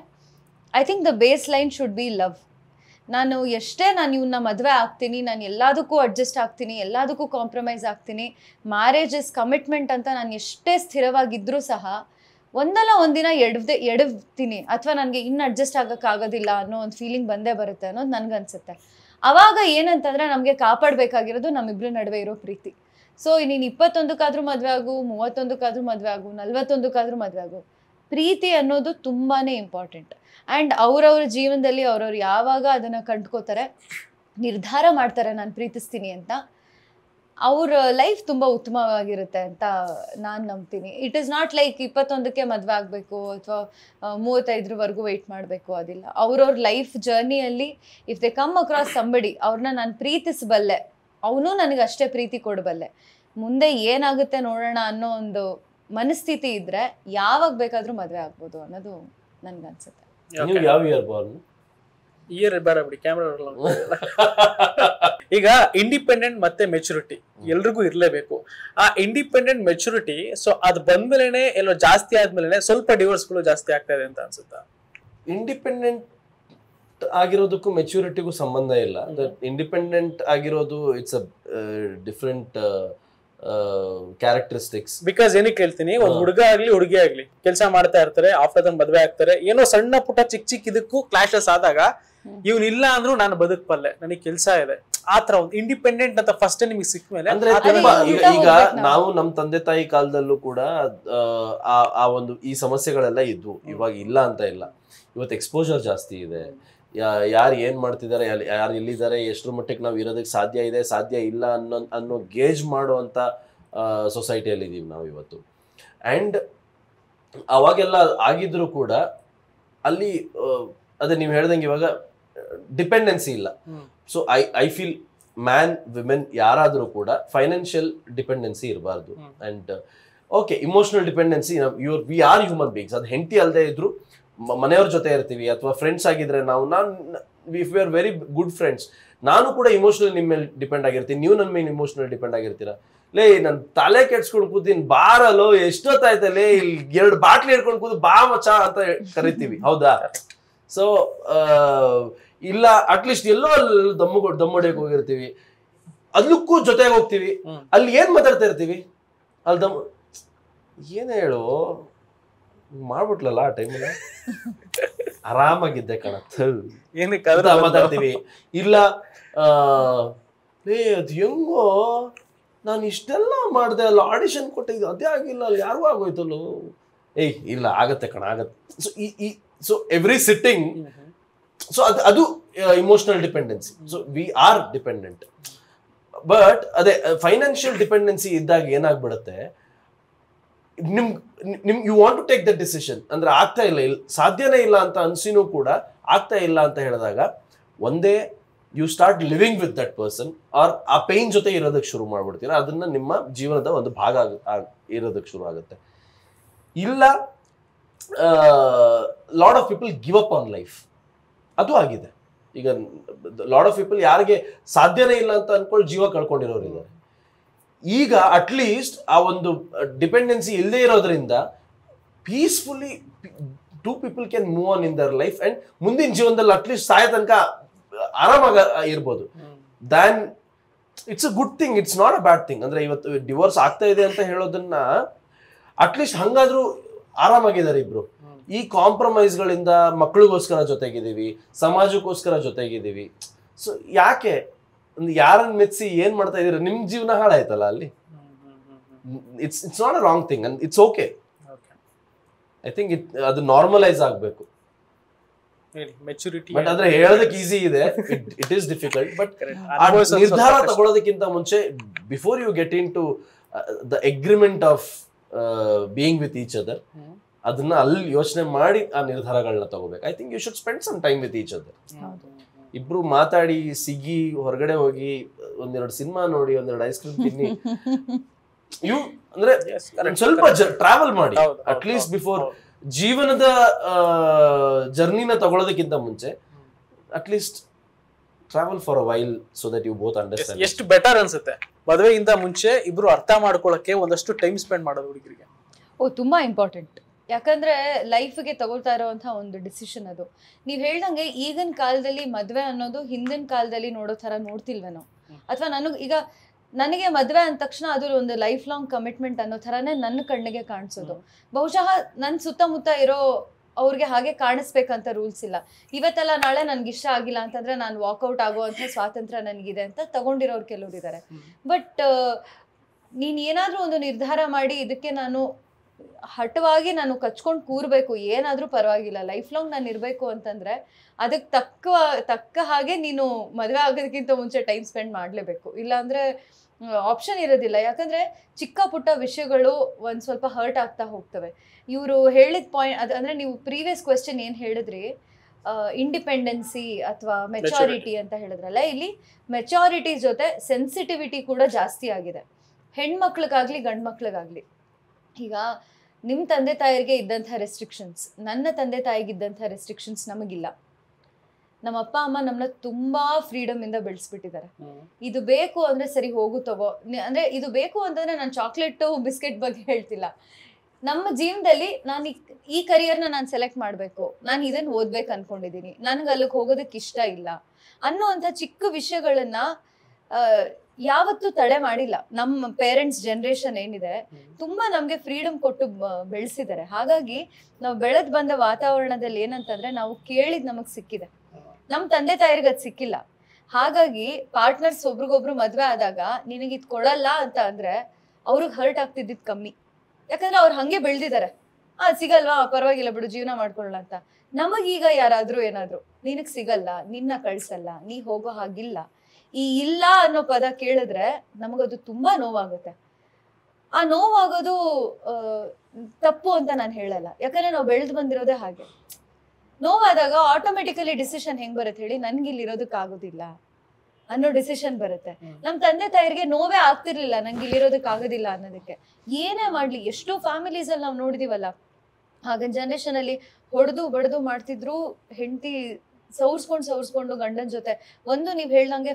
I think the base line should be love. ನಾನು ಇವನ್ನ ಮದುವೆ ಆಗ್ತೀನಿ, ನಾನು ಎಲ್ಲದಕ್ಕೂ ಅಡ್ಜಸ್ಟ್ ಆಗ್ತೀನಿ, ಎಲ್ಲದಕ್ಕೂ ಕಾಂಪ್ರಮೈಸ್ ಆಗ್ತೀನಿ, ಮ್ಯಾರೇಜ್ ಇಸ್ ಕಮಿಟ್ಮೆಂಟ್ ಅಂತ ನಾನು ಎಷ್ಟೇ ಸ್ಥಿರವಾಗಿದ್ರೂ ಸಹ ಒಂದಲ್ಲ ಒಂದಿನ ಎಡವ್ತೀನಿ, ಅಥವಾ ನನಗೆ ಇನ್ನು ಅಡ್ಜಸ್ಟ್ ಆಗೋಕ್ಕಾಗೋದಿಲ್ಲ ಅನ್ನೋ ಒಂದು ಫೀಲಿಂಗ್ ಬಂದೇ ಬರುತ್ತೆ ಅನ್ನೋದು ನನ್ಗನ್ಸುತ್ತೆ. ಅವಾಗ ಏನಂತಂದ್ರೆ ನಮಗೆ ಕಾಪಾಡಬೇಕಾಗಿರೋದು ನಮ್ಮಿಬ್ರ ನಡುವೆ ಇರೋ ಪ್ರೀತಿ. ಸೊ ನೀನು 21ಕ್ಕಾದ್ರೂ ಮದುವೆ ಆಗು, 31ಕ್ಕಾದ್ರೂ ಮದುವೆ ಆಗು, 41ಕ್ಕಾದ್ರೂ ಮದುವೆ ಆಗು, ಪ್ರೀತಿ ಅನ್ನೋದು ತುಂಬಾನೇ ಇಂಪಾರ್ಟೆಂಟ್. ಆ್ಯಂಡ್ ಅವ್ರವ್ರ ಜೀವನದಲ್ಲಿ ಅವ್ರವ್ರು ಯಾವಾಗ ಅದನ್ನು ಕಂಡ್ಕೋತಾರೆ, ನಿರ್ಧಾರ ಮಾಡ್ತಾರೆ ನಾನು ಪ್ರೀತಿಸ್ತೀನಿ ಅಂತ, ಅವ್ರ ಲೈಫ್ ತುಂಬ ಉತ್ತಮವಾಗಿರುತ್ತೆ ಅಂತ ನಾನು ನಂಬ್ತೀನಿ. ಇಟ್ ಈಸ್ ನಾಟ್ ಲೈಕ್ 21ಕ್ಕೆ ಮದುವೆ ಆಗಬೇಕು ಅಥವಾ 35ವರೆಗೂ ವೆಯ್ಟ್ ಮಾಡಬೇಕು, ಅದಿಲ್ಲ. ಅವ್ರವ್ರ ಲೈಫ್ ಜರ್ನಿಯಲ್ಲಿ if they come across somebody, ಅವ್ರನ್ನ ನಾನು ಪ್ರೀತಿಸಬಲ್ಲೆ, ಅವನು ನನಗೆ ಅಷ್ಟೇ ಪ್ರೀತಿ ಕೊಡಬಲ್ಲೆ, ಮುಂದೆ ಏನಾಗುತ್ತೆ ನೋಡೋಣ ಅನ್ನೋ ಒಂದು ಮನಸ್ಥಿತಿ ಇದ್ರೆ ಯಾವಾಗ ಬೇಕಾದ್ರೂ ಮದುವೆ ಆಗ್ಬೋದು ಅನ್ನೋದು ನನ್ಗನ್ಸುತ್ತೆ. ನೀವು ಯಾವ ಇಯರ್ ಬಾರ್ನ್? ಇಯರ್ ಬೇಡ ಬಿಡಿ, ಕ್ಯಾಮ್ರಾ. ಈಗ ಇಂಡಿಪೆಂಡೆಂಟ್ ಮತ್ತೆ ಮೆಚುರಿಟಿ ಎಲ್ರಿಗೂ ಇರ್ಲೇಬೇಕು. ಆ ಇಂಡಿಪೆಂಡೆಂಟ್ ಮೆಚುರಿಟಿ, ಸೊ ಅದು ಬಂದ್ಮೇಲೆ ಎಲ್ಲೋ ಜಾಸ್ತಿ ಆದ್ಮೇಲೆ ಸ್ವಲ್ಪ ಡಿವೋರ್ಸ್ಗಳು ಜಾಸ್ತಿ ಆಗ್ತಾ ಇದೆ ಅಂತ ಅನ್ಸುತ್ತಾ? ಇಂಡಿಪೆಂಡೆಂಟ್ ಆಗಿರೋದಕ್ಕೂ ಮೆಚುರಿಟಿಗೂ ಸಂಬಂಧ ಇಲ್ಲ. ಇಂಡಿಪೆಂಡೆಂಟ್ ಆಗಿರೋದು it's a different characteristics. Because ಏನಕ್ಕೆ ಹೇಳ್ತೀನಿ, ಒಂದ್ ಹುಡುಗ ಆಗ್ಲಿ ಹುಡುಗಿ ಆಗ್ಲಿ ಕೆಲಸ ಮಾಡ್ತಾ ಇರ್ತಾರೆ, ಆಫ್ಟರ್ ಮದ್ವೆ ಆಗ್ತಾರೆ, ಏನೋ ಸಣ್ಣ ಪುಟ್ಟ ಚಿಕ್ಕ ಇದಕ್ಕೂ ಕ್ಲಾಶಸ್ ಆದಾಗ ಇವ್ನ ಇಲ್ಲ ಅಂದ್ರೂ ನಾನು ಬದುಕಬಲ್ಲೆ, ನನಗೆ ಕೆಲಸ ಇದೆ, ಆತರ ಒಂದು ಇಂಡಿಪೆಂಡೆಂಟ್ ಅಂತ ಫಸ್ಟ್ ನಿಮಗೆ ಸಿಕ್ಕ ಮೇಲೆ. ಅಂದ್ರೆ ತುಂಬಾ ಈಗ ನಾವು ನಮ್ ತಂದೆ ತಾಯಿ ಕಾಲದಲ್ಲೂ ಕೂಡ ಆ ಒಂದು ಈ ಸಮಸ್ಯೆಗಳೆಲ್ಲ ಇದ್ವು. ಇವಾಗ ಇಲ್ಲ ಅಂತ ಇಲ್ಲ. ಇವತ್ತು ಎಕ್ಸ್ಪೋಜರ್ ಜಾಸ್ತಿ ಇದೆ. ಯಾರು ಏನ್ ಮಾಡ್ತಿದ್ದಾರೆ, ಯಾರು ಎಲ್ಲಿದ್ದಾರೆ, ಎಷ್ಟರ ಮಟ್ಟಿಗೆ ನಾವು ಇರೋದಕ್ಕೆ ಸಾಧ್ಯ ಇದೆ, ಸಾಧ್ಯ ಇಲ್ಲ ಅನ್ನೋ ಗೇಜ್ ಮಾಡುವಂತ ಸೊಸೈಟಿಯಲ್ಲಿ ಇದೀವಿ ನಾವು ಇವತ್ತು. ಅಂಡ್ ಅವಾಗೆಲ್ಲ ಆಗಿದ್ರು ಕೂಡ ಅಲ್ಲಿ ಅದೇ ನೀವು ಹೇಳ್ದಂಗೆ ಇವಾಗ ಡಿಪೆಂಡೆನ್ಸಿ ಇಲ್ಲ. So I feel man women ಯಾರಾದ್ರೂ ಕೂಡ ಫೈನಾನ್ಷಿಯಲ್ ಡಿಪೆಂಡೆನ್ಸಿ ಇರಬಾರ್ದು. And okay, emotional dependency, we are human beings. ಅದು ಹೆಂಡತಿ ಅಲ್ಲದೆ ಇದ್ರು ಮನೆಯವ್ರ ಜೊತೆ ಇರ್ತೀವಿ, ಅಥವಾ ಫ್ರೆಂಡ್ಸ್ ಆಗಿದ್ರೆ if we are very good friends, ನಾನು ಕೂಡ ಇಮೋಷನಲ್ ನಿಮ್ಮ ಮೇಲೆ ಡಿಪೆಂಡ್ ಆಗಿರ್ತೀನಿ, ನೀವು ನನ್ನ ಮೇಲೆ ಇಮೋಷನಲ್ ಡಿಪೆಂಡ್ ಆಗಿರ್ತೀರಾ. ಲೇ ನನ್ ತಲೆ ಕೆಡ್ಸ್ಕೊಂಡು ಕೂತೀನಿ, ಬಾರಲ್ಲೋ ಎಷ್ಟೊತ್ತಾಯ್ತಲ್ಲೇ, ಇಲ್ಲಿ 2 ಬಾಟ್ಲಿ ಹಿಡ್ಕೊಂಡು ಕೂತು ಬಾ ಮಚ ಅಂತ ಕರಿತೀವಿ, ಹೌದಾ? ಸೊ ಇಲ್ಲ ಅಟ್ಲೀಸ್ಟ್ ಎಲ್ಲೋ ಅಲ್ಲಿ ದಮ್ಮೊಡೆಯಕ್ಕೆ ಹೋಗಿರ್ತೀವಿ, ಅದಕ್ಕೂ ಜೊತೆಗೆ ಹೋಗ್ತೀವಿ, ಅಲ್ಲಿ ಏನ್ ಮಾತಾಡ್ತಾ ಇರ್ತೀವಿ, ಅಲ್ಲಿ ಏನೇ ಹೇಳು ಮಾಡ್ಬಿಟ್ಲಲ್ಲ ಆ ಟೈಮಲ್ಲಿ ಆರಾಮಾಗಿದ್ದೆ ಕಣತ್ ಮಾತಾಡ್ತೀವಿ. ಇಲ್ಲ ಅದ್ ಹೆಂಗೋ ನಾನು ಇಷ್ಟೆಲ್ಲ ಮಾಡ್ದೆ, ಅಲ್ಲ ಆಡಿಷನ್ ಕೊಟ್ಟಿದ್ದು ಅದೇ ಆಗಿಲ್ಲ, ಅಲ್ಲಿ ಯಾರಿಗೂ ಆಗೋಯ್ತಲ್ಲೋ, ಇಲ್ಲ ಆಗತ್ತೆ ಕಣ ಆಗತ್ತೆ. ಸೊ ಎವ್ರಿ ಸಿಟ್ಟಿಂಗ್, ಸೊ ಅದು emotional dependency. So we are dependent. But ಅದೇ ಫೈನಾನ್ಷಿಯಲ್ ಡಿಪೆಂಡೆನ್ಸಿ ಇದ್ದಾಗ ಏನಾಗ್ಬಿಡುತ್ತೆ, ನಿಮ್ you want to take the decision ಅಂದ್ರೆ ಆಗ್ತಾ ಇಲ್ಲ, ಸಾಧ್ಯನೇ ಇಲ್ಲ ಅಂತ ಅನ್ಸಿನೂ ಕೂಡ ಆಗ್ತಾ ಇಲ್ಲ ಅಂತ ಹೇಳಿದಾಗ ಒಂದೇ you start living with that person, or ಆ ಪೇನ್ ಜೊತೆ ಇರೋದಕ್ಕೆ ಶುರು ಮಾಡ್ಬಿಡ್ತೀರಾ, ಅದನ್ನ ನಿಮ್ಮ ಜೀವನದ ಒಂದು ಭಾಗ ಇರೋದಕ್ಕೆ ಶುರು ಆಗುತ್ತೆ. ಇಲ್ಲ lot of people give up on life, ಅದು ಆಗಿದೆ. ಈಗ ಲಾಟ್ ಆಫ್ ಪೀಪಲ್ ಯಾರಿಗೆ ಸಾಧ್ಯನೇ ಇಲ್ಲ ಅಂತ ಅನ್ಕೊಂಡು ಜೀವ ಕಳ್ಕೊಂಡಿರೋರು ಇದ್ದಾರೆ. ಈಗ ಅಟ್ಲೀಸ್ಟ್ ಆ ಒಂದು ಡಿಪೆಂಡೆನ್ಸಿ ಇಲ್ಲದೆ ಇರೋದ್ರಿಂದ peacefully two people can move on in their life and ಮುಂದಿನ ಜೀವನದಲ್ಲಿ ಅಟ್ಲೀಸ್ಟ್ ಸಾಯ ತನಕ ಆರಾಮಾಗಿ ಇರ್ಬೋದು. Than it's a good thing, it's not a bad thing. ಅಂದ್ರೆ ಇವತ್ತು ಡಿವೋರ್ಸ್ ಆಗ್ತಾ ಇದೆ ಅಂತ ಹೇಳೋದನ್ನ ಅಟ್ಲೀಸ್ಟ್ ಹಂಗಾದ್ರೂ ಆರಾಮಾಗಿದ್ದಾರೆ ಇಬ್ರು. ಈ ಕಾಂಪ್ರಮೈಸ್ಗಳಿಂದ ಮಕ್ಕಳಿಗೋಸ್ಕರ ಜೊತೆಗಿದ್ದೀವಿ, ಸಮಾಜಕ್ಕೋಸ್ಕರ ಜೊತೆಗಿದ್ದೀವಿ. ಸೊ ಯಾಕೆ ಯಾರನ್ನ ಮೆಚ್ಚಿಸಿ ಏನ್ ಮಾಡ್ತಾ ಇದೀರ, ನಿಮ್ ಜೀವನ ಹಾಳಾಯ್ತಲ್ಲ ಅಲ್ಲಿ. It's not a wrong thing and it's okay. I think ಅದು ನಾರ್ಮಲೈಸ್ ಆಗ್ಬೇಕು. ಬಟ್ ಅಂದ್ರೆ ಹೇಳೋದಕ್ಕೆ ಈಸಿ ಇದೆ, ಇಟ್ ಈಸ್ ಡಿಫಿಕಲ್ಟ್. ಬಟ್ ನಿರ್ಧಾರ ತಗೊಳ್ಳೋದಕ್ಕಿಂತ ಮುಂಚೆ before you get into the agreement of being with each other, ಅದನ್ನ ಅಲ್ಲಿ ಯೋಚನೆ ಮಾಡಿ ಆ ನಿರ್ಧಾರಗಳನ್ನ ತಗೋಬೇಕು. I think you should spend some time with each other. ಇಬ್ರು ಮಾತಾಡಿ ಸಿಗಿ ಹೊರಗಡೆ ಹೋಗಿ ಒಂದೆರಡು ಸಿನಿಮಾ ನೋಡಿ, ಒಂದೆರಡು ಐಸ್ ಕ್ರೀಮ್ ತಿನ್ನಿ, ಇವು ಅಂದ್ರೆ ಸ್ವಲ್ಪ ಟ್ರಾವೆಲ್ ಮಾಡಿ ಅಟ್ಲೀಸ್ಟ್ ಬಿಫೋರ್ ಜೀವನದ ಜರ್ನಿನ ತಗೊಳ್ಳೋದಕ್ಕಿಂತ ಮುಂಚೆ at least travel for a while so that you both understand. ಎಷ್ಟು ಬೆಟರ್ ಅನ್ಸುತ್ತೆ ಮದುವೆಗಿಂತ ಮುಂಚೆ ಇಬ್ರು ಅರ್ಥ ಮಾಡ್ಕೊಳ್ಳಕ್ಕೆ ಒಂದಷ್ಟು ಟೈಮ್ ಸ್ಪೆಂಡ್ ಮಾಡೋದು ಹುಡುಗರಿಗೆ. ತುಂಬಾ ಇಂಪಾರ್ಟೆಂಟ್. ಯಾಕಂದ್ರೆ ಲೈಫ್ಗೆ ತಗೊಳ್ತಾ ಇರೋವಂಥ ಒಂದು ಡಿಸಿಷನ್ ಅದು. ನೀವು ಹೇಳ್ದಂಗೆ ಈಗಿನ ಕಾಲದಲ್ಲಿ ಮದುವೆ ಅನ್ನೋದು ಹಿಂದಿನ ಕಾಲದಲ್ಲಿ ನೋಡೋ ಥರ ನೋಡ್ತಿಲ್ವೇ ನಾವು, ಅಥವಾ ನನಗೆ ಮದುವೆ ಅಂದ ತಕ್ಷಣ ಅದು ಒಂದು ಲೈಫ್ ಲಾಂಗ್ ಕಮಿಟ್ಮೆಂಟ್ ಅನ್ನೋ ಥರನೇ ನನ್ನ ಕಣ್ಣಿಗೆ ಕಾಣಿಸೋದು. ಬಹುಶಃ ನನ್ನ ಸುತ್ತಮುತ್ತ ಇರೋ ಅವ್ರಿಗೆ ಹಾಗೆ ಕಾಣಿಸ್ಬೇಕಂತ ರೂಲ್ಸ್ ಇಲ್ಲ. ಇವತ್ತೆಲ್ಲ ನಾಳೆ ನನ್ಗೆ ಇಷ್ಟ ಆಗಿಲ್ಲ ಅಂತಂದ್ರೆ ನಾನು ವಾಕೌಟ್ ಆಗುವಂಥ ಸ್ವಾತಂತ್ರ್ಯ ನನಗಿದೆ ಅಂತ ತಗೊಂಡಿರೋರು ಕೆಲವ್ರು ಇದ್ದಾರೆ. ಬಟ್ ನೀನು ಏನಾದರೂ ಒಂದು ನಿರ್ಧಾರ ಮಾಡಿ ಇದಕ್ಕೆ ನಾನು ಹಠವಾಗಿ ನಾನು ಕಚ್ಕೊಂಡು ಕೂರ್ಬೇಕು, ಏನಾದ್ರೂ ಪರವಾಗಿಲ್ಲ, ಲೈಫ್ ಲಾಂಗ್ ನಾನು ಇರಬೇಕು ಅಂತಂದ್ರೆ ಅದಕ್ಕೆ ತಕ್ಕ ಹಾಗೆ ನೀನು ಮದುವೆ ಆಗೋದಕ್ಕಿಂತ ಮುಂಚೆ ಟೈಮ್ ಸ್ಪೆಂಡ್ ಮಾಡಲೇಬೇಕು. ಇಲ್ಲಾಂದ್ರೆ ಆಪ್ಷನ್ ಇರೋದಿಲ್ಲ. ಯಾಕಂದ್ರೆ ಚಿಕ್ಕ ಪುಟ್ಟ ವಿಷಯಗಳು ಒಂದ್ ಸ್ವಲ್ಪ ಹರ್ಟ್ ಆಗ್ತಾ ಹೋಗ್ತವೆ. ಇವರು ಹೇಳಿದ ಪಾಯಿಂಟ್ ಅಂದ್ರೆ ನೀವು ಪ್ರೀವಿಯಸ್ ಕ್ವೆಶ್ಚನ್ ಏನ್ ಹೇಳಿದ್ರಿ, ಇಂಡಿಪೆಂಡೆನ್ಸಿ ಅಥವಾ ಮೆಚಾರಿಟಿ ಅಂತ ಹೇಳಿದ್ರಲ್ಲ, ಇಲ್ಲಿ ಮೆಚಾರಿಟಿ ಜೊತೆ ಸೆನ್ಸಿಟಿವಿಟಿ ಕೂಡ ಜಾಸ್ತಿ ಆಗಿದೆ, ಹೆಣ್ಮಕ್ಳಿಗಾಗ್ಲಿ ಗಂಡ್ ಮಕ್ಳಿಗಾಗ್ಲಿ. ಈಗ ನಿಮ್ಮ ತಂದೆ ತಾಯಿಗೆ ಇದ್ದಂಥ ರೆಸ್ಟ್ರಿಕ್ಷನ್ಸ್ ನನ್ನ ತಂದೆ ತಾಯಿಗಿದ್ದಂಥ ರೆಸ್ಟ್ರಿಕ್ಷನ್ಸ್ ನಮಗಿಲ್ಲ. ನಮ್ಮ ಅಪ್ಪ ಅಮ್ಮ ನಮ್ಮನ್ನ ತುಂಬಾ ಫ್ರೀಡಮ್ ಇಂದ ಬೆಳೆಸ್ಬಿಟ್ಟಿದ್ದಾರೆ. ಇದು ಬೇಕು ಅಂದ್ರೆ ಸರಿ ಹೋಗು ತಗೋ, ಅಂದ್ರೆ ಇದು ಬೇಕು ಅಂತಂದ್ರೆ ನಾನು ಚಾಕ್ಲೇಟ್ ಬಿಸ್ಕೆಟ್ ಬಗ್ಗೆ ಹೇಳ್ತಿಲ್ಲ. ನಮ್ಮ ಜೀವನದಲ್ಲಿ ನಾನು ಈ ಕರಿಯರ್ನ ನಾನು ಸೆಲೆಕ್ಟ್ ಮಾಡಬೇಕು, ನಾನು ಇದನ್ನ ಓದ್ಬೇಕು ಅನ್ಕೊಂಡಿದ್ದೀನಿ, ನನ್ಗೆ ಅಲ್ಲಿಗೆ ಹೋಗೋದಕ್ಕೆ ಇಷ್ಟ ಇಲ್ಲ ಅನ್ನೋಂಥ ಚಿಕ್ಕ ವಿಷಯಗಳನ್ನ ಯಾವತ್ತೂ ತಡೆ ಮಾಡಿಲ್ಲ. ನಮ್ಮ ಪೇರೆಂಟ್ಸ್ ಜನರೇಷನ್ ಏನಿದೆ ತುಂಬಾ ನಮ್ಗೆ ಫ್ರೀಡಮ್ ಕೊಟ್ಟು ಬೆಳೆಸಿದ್ದಾರೆ. ಹಾಗಾಗಿ ನಾವು ಬೆಳೆದ್ ಬಂದ ವಾತಾವರಣದಲ್ಲಿ ಏನಂತಂದ್ರೆ ನಾವು ಕೇಳಿದ್ ನಮಗ್ ಸಿಕ್ಕಿದೆ, ನಮ್ ತಂದೆ ತಾಯಿರ್ಗೆ ಅದ್ ಸಿಕ್ಕಿಲ್ಲ. ಹಾಗಾಗಿ ಪಾರ್ಟ್ನರ್ಸ್ ಒಬ್ರಿಗೊಬ್ರು ಮದ್ವೆ ಆದಾಗ ನಿನಗಿದ್ ಕೊಡಲ್ಲ ಅಂತ ಅಂದ್ರೆ ಅವ್ರಿಗೆ ಹರ್ಟ್ ಆಗ್ತಿದ್ದಿದ್ ಕಮ್ಮಿ. ಯಾಕಂದ್ರೆ ಅವ್ರು ಹಂಗೆ ಬೆಳ್ದಿದ್ದಾರೆ, ಸಿಗಲ್ವಾ ಪರವಾಗಿಲ್ಲ ಬಿಡು ಜೀವನ ಮಾಡ್ಕೊಳ್ಳ ಅಂತ. ನಮಗೀಗ ಯಾರಾದ್ರೂ ಏನಾದ್ರು ನಿನಗ್ ಸಿಗಲ್ಲ, ನಿನ್ನ ಕಳ್ಸಲ್ಲ, ನೀ ಹೋಗೋ ಹಾಗಿಲ್ಲ, ಈ ಇಲ್ಲ ಅನ್ನೋ ಪದ ಕೇಳಿದ್ರೆ ನಮಗದು ತುಂಬಾ ನೋವಾಗುತ್ತೆ. ಆ ನೋವಾಗೋದು ತಪ್ಪು ಅಂತ ನಾನು ಹೇಳಲ್ಲ, ಯಾಕಂದ್ರೆ ನಾವು ಬೆಳೆದು ಬಂದಿರೋದೇ ಹಾಗೆ. ನೋವಾದಾಗ ಆಟೋಮೆಟಿಕಲಿ ಡಿಸಿಷನ್ ಹೆಂಗ್ ಬರುತ್ತೆ ಹೇಳಿ, ನನ್ಗೆ ಇಲ್ಲಿ ಇರೋದಕ್ಕಾಗೋದಿಲ್ಲ ಅನ್ನೋ ಡಿಸಿಷನ್ ಬರುತ್ತೆ. ನಮ್ ತಂದೆ ತಾಯಿರಿಗೆ ನೋವೇ ಆಗ್ತಿರ್ಲಿಲ್ಲ ನಂಗೆ ಇಲ್ಲಿ ಇರೋದಕ್ಕಾಗೋದಿಲ್ಲ ಅನ್ನೋದಕ್ಕೆ. ಏನೇ ಮಾಡ್ಲಿ, ಎಷ್ಟೋ ಫ್ಯಾಮಿಲೀಸ್ ಅಲ್ಲಿ ನಾವು ನೋಡಿದೀವಲ್ಲ, ಆಗಿನ ಜನರೇಷನ್ ಅಲ್ಲಿ ಹೊಡೆದು ಬಡ್ದು ಮಾಡ್ತಿದ್ರು, ಹೆಂಡತಿ ಸೌರ್ಸ್ಕೊಂಡು ಗಂಡನ ಜೊತೆ ಒಂದು ನೀವ್ ಹೇಳ್ದಂಗೆ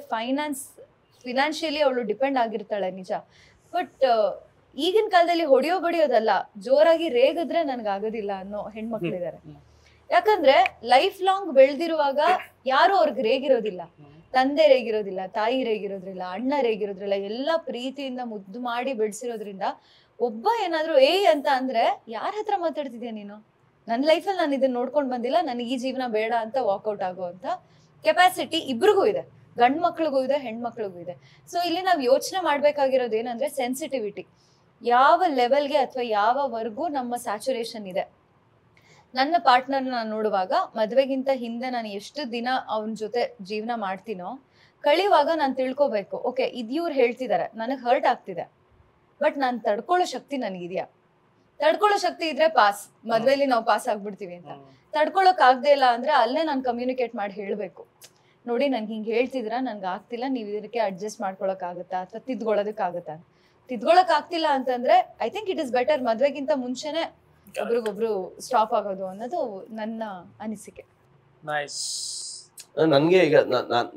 ಫಿನಾನ್ಷಿಯಲಿ ಅವಳು ಡಿಪೆಂಡ್ ಆಗಿರ್ತಾಳೆ ನಿಜ. ಬಟ್ ಈಗಿನ ಕಾಲದಲ್ಲಿ ಹೊಡೆಯೋ ಬಡಿಯೋದಲ್ಲ, ಜೋರಾಗಿ ರೇಗಿದ್ರೆ ನನ್ಗಾಗೋದಿಲ್ಲ ಅನ್ನೋ ಹೆಣ್ಮಕ್ಳಿದ್ದಾರೆ. ಯಾಕಂದ್ರೆ ಲೈಫ್ ಲಾಂಗ್ ಬೆಳ್ದಿರುವಾಗ ಯಾರು ಅವ್ರಿಗೆ ರೇಗಿರೋದಿಲ್ಲ, ತಂದೆ ರೇಗಿರೋದಿಲ್ಲ, ತಾಯಿ ರೇಗಿರೋದ್ರಿಲ್ಲ, ಅಣ್ಣ ರೇಗಿರೋದ್ರಿಲ್ಲ, ಎಲ್ಲಾ ಪ್ರೀತಿಯಿಂದ ಮುದ್ದು ಮಾಡಿ ಬೆಳೆಸಿರೋದ್ರಿಂದ ಒಬ್ಬ ಏನಾದ್ರು ಅಂತ ಅಂದ್ರೆ ಯಾರ ಹತ್ರ ಮಾತಾಡ್ತಿದ್ಯಾ ನೀನು, ನನ್ನ ಲೈಫಲ್ಲಿ ನಾನು ಇದನ್ನ ನೋಡ್ಕೊಂಡ್ ಬಂದಿಲ್ಲ, ನನಗೆ ಈ ಜೀವನ ಬೇಡ ಅಂತ ವಾಕೌಟ್ ಆಗುವಂತ ಕೆಪಾಸಿಟಿ ಇಬ್ರಿಗೂ ಇದೆ, ಗಂಡ್ ಮಕ್ಳಿಗೂ ಇದೆ, ಹೆಣ್ಮಕ್ಳಿಗೂ ಇದೆ. ಸೊ ಇಲ್ಲಿ ನಾವು ಯೋಚನೆ ಮಾಡ್ಬೇಕಾಗಿರೋದು ಏನಂದ್ರೆ ಸೆನ್ಸಿಟಿವಿಟಿ, ಯಾವ ಲೆವೆಲ್ಗೆ ಅಥವಾ ಯಾವವರೆಗೂ ನಮ್ಮ ಸ್ಯಾಚುರೇಷನ್ ಇದೆ. ನನ್ನ ಪಾರ್ಟ್ನರ್ ನಾನು ನೋಡುವಾಗ ಮದ್ವೆಗಿಂತ ಹಿಂದೆ ನಾನು ಎಷ್ಟು ದಿನ ಅವನ ಜೊತೆ ಜೀವನ ಮಾಡ್ತೀನೋ ಕಳಿಯುವಾಗ ನಾನು ತಿಳ್ಕೊಬೇಕು, ಓಕೆ ಇದು ಇವ್ರು ಹೇಳ್ತಿದಾರೆ, ನನಗೆ ಹರ್ಟ್ ಆಗ್ತಿದೆ, ಬಟ್ ನಾನು ತಡ್ಕೊಳ್ಳೋ ಶಕ್ತಿ ನನಗಿದ್ಯಾ? ತಡ್ಕೊಳ್ಳೋ ಶಕ್ತಿ ಇದ್ರೆ ಪಾಸ್, ಮದ್ವೆಲಿ ನಾವು ಪಾಸ್ ಆಗ್ಬಿಡ್ತೀವಿ ಅಂತ. ತಡ್ಕೊಳಕ್ ಆಗದೆ ಇಲ್ಲ ಅಂದ್ರೆ ಅಲ್ಲೇ ನಾನು ಕಮ್ಯುನಿಕೇಟ್ ಮಾಡಿ ಹೇಳ್ಬೇಕು, ನೋಡಿ ನನ್ಗೆ ಹಿಂಗೆ ಹೇಳ್ತಿದ್ರ, ನನ್ಗೆ ಆಗ್ತಿಲ್ಲ, ನೀವು ಇದಕ್ಕೆ ಅಡ್ಜಸ್ಟ್ ಮಾಡ್ಕೊಳಕ್ ಆಗುತ್ತಾ ಅಥವಾ ತಿದ್ಕೊಳ್ಳೋದಕ್ಕಾಗತ್ತಾ? ತಿದ್ಕೊಳಕ್ ಆಗ್ತಿಲ್ಲ ಅಂತಂದ್ರೆ I think it is better ಮದ್ವೆಗಿಂತ ಮುಂಚೆನೆ ಒಬ್ರಿಗೊಬ್ರು ಸ್ಟಾಪ್ ಆಗೋದು ಅನ್ನೋದು ನನ್ನ ಅನಿಸಿಕೆ. ನನ್ಗೆ ಈಗ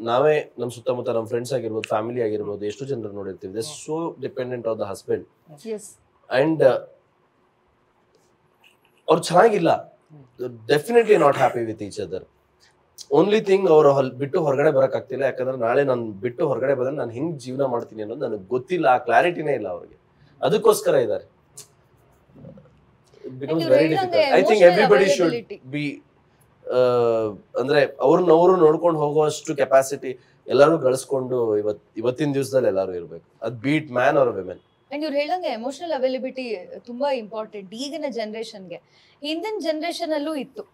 ನಾವೇ ನಮ್ ಸುತ್ತಮುತ್ತ ನಮ್ ಫ್ರೆಂಡ್ಸ್ ಆಗಿರ್ಬೋದು, ಫ್ಯಾಮಿಲಿ ಆಗಿರ್ಬೋದು, ಎಷ್ಟು ಜನರು ನೋಡಿರ್ತೀವಿ, they so dependent on the husband and ಅವ್ರು ಚೆನ್ನಾಗಿಲ್ಲ, definitely not happy with each other. Only thing ಅವ್ರು ಬಿಟ್ಟು ಹೊರಗಡೆ ಬರಕ್ ಆಗ್ತಿಲ್ಲ, ಯಾಕಂದ್ರೆ ನಾಳೆ ನಾನು ಬಿಟ್ಟು ಹೊರಗಡೆ ಬಂದ್ರೆ ನಾನು ಹೆಂಗ್ ಜೀವನ ಮಾಡ್ತೀನಿ ಅನ್ನೋದು ನನಗೆ ಗೊತ್ತಿಲ್ಲ, ಆ ಕ್ಲಾರಿಟಿನೇ ಇಲ್ಲ ಅವ್ರಿಗೆ, ಅದಕ್ಕೋಸ್ಕರ ಇದ್ದಾರೆ. It becomes very difficult. I think everybody should be ಅಂದ್ರೆ ಅವ್ರು ನೋಡ್ಕೊಂಡು ಹೋಗುವಷ್ಟು ಕೆಪಾಸಿಟಿ ಎಲ್ಲರೂ ಗಳಿಸ್ಕೊಂಡು ಇವತ್ತಿನ ದಿವಸದಲ್ಲಿ ಎಲ್ಲರೂ ಇರ್ಬೇಕು, ಅದ್ be it man or women. And ಇವ್ರು ಹೇಳಂಗೆ ಎಮೋಷನಲ್ ಅವೈಲಬಿಲಿಟಿ ತುಂಬಾ ಇಂಪಾರ್ಟೆಂಟ್ ಈಗಿನ ಜನರೇಷನ್ಗೆ. ಹಿಂದಿನ ಜನರೇಷನ್ ಅಲ್ಲೂ ಇತ್ತು,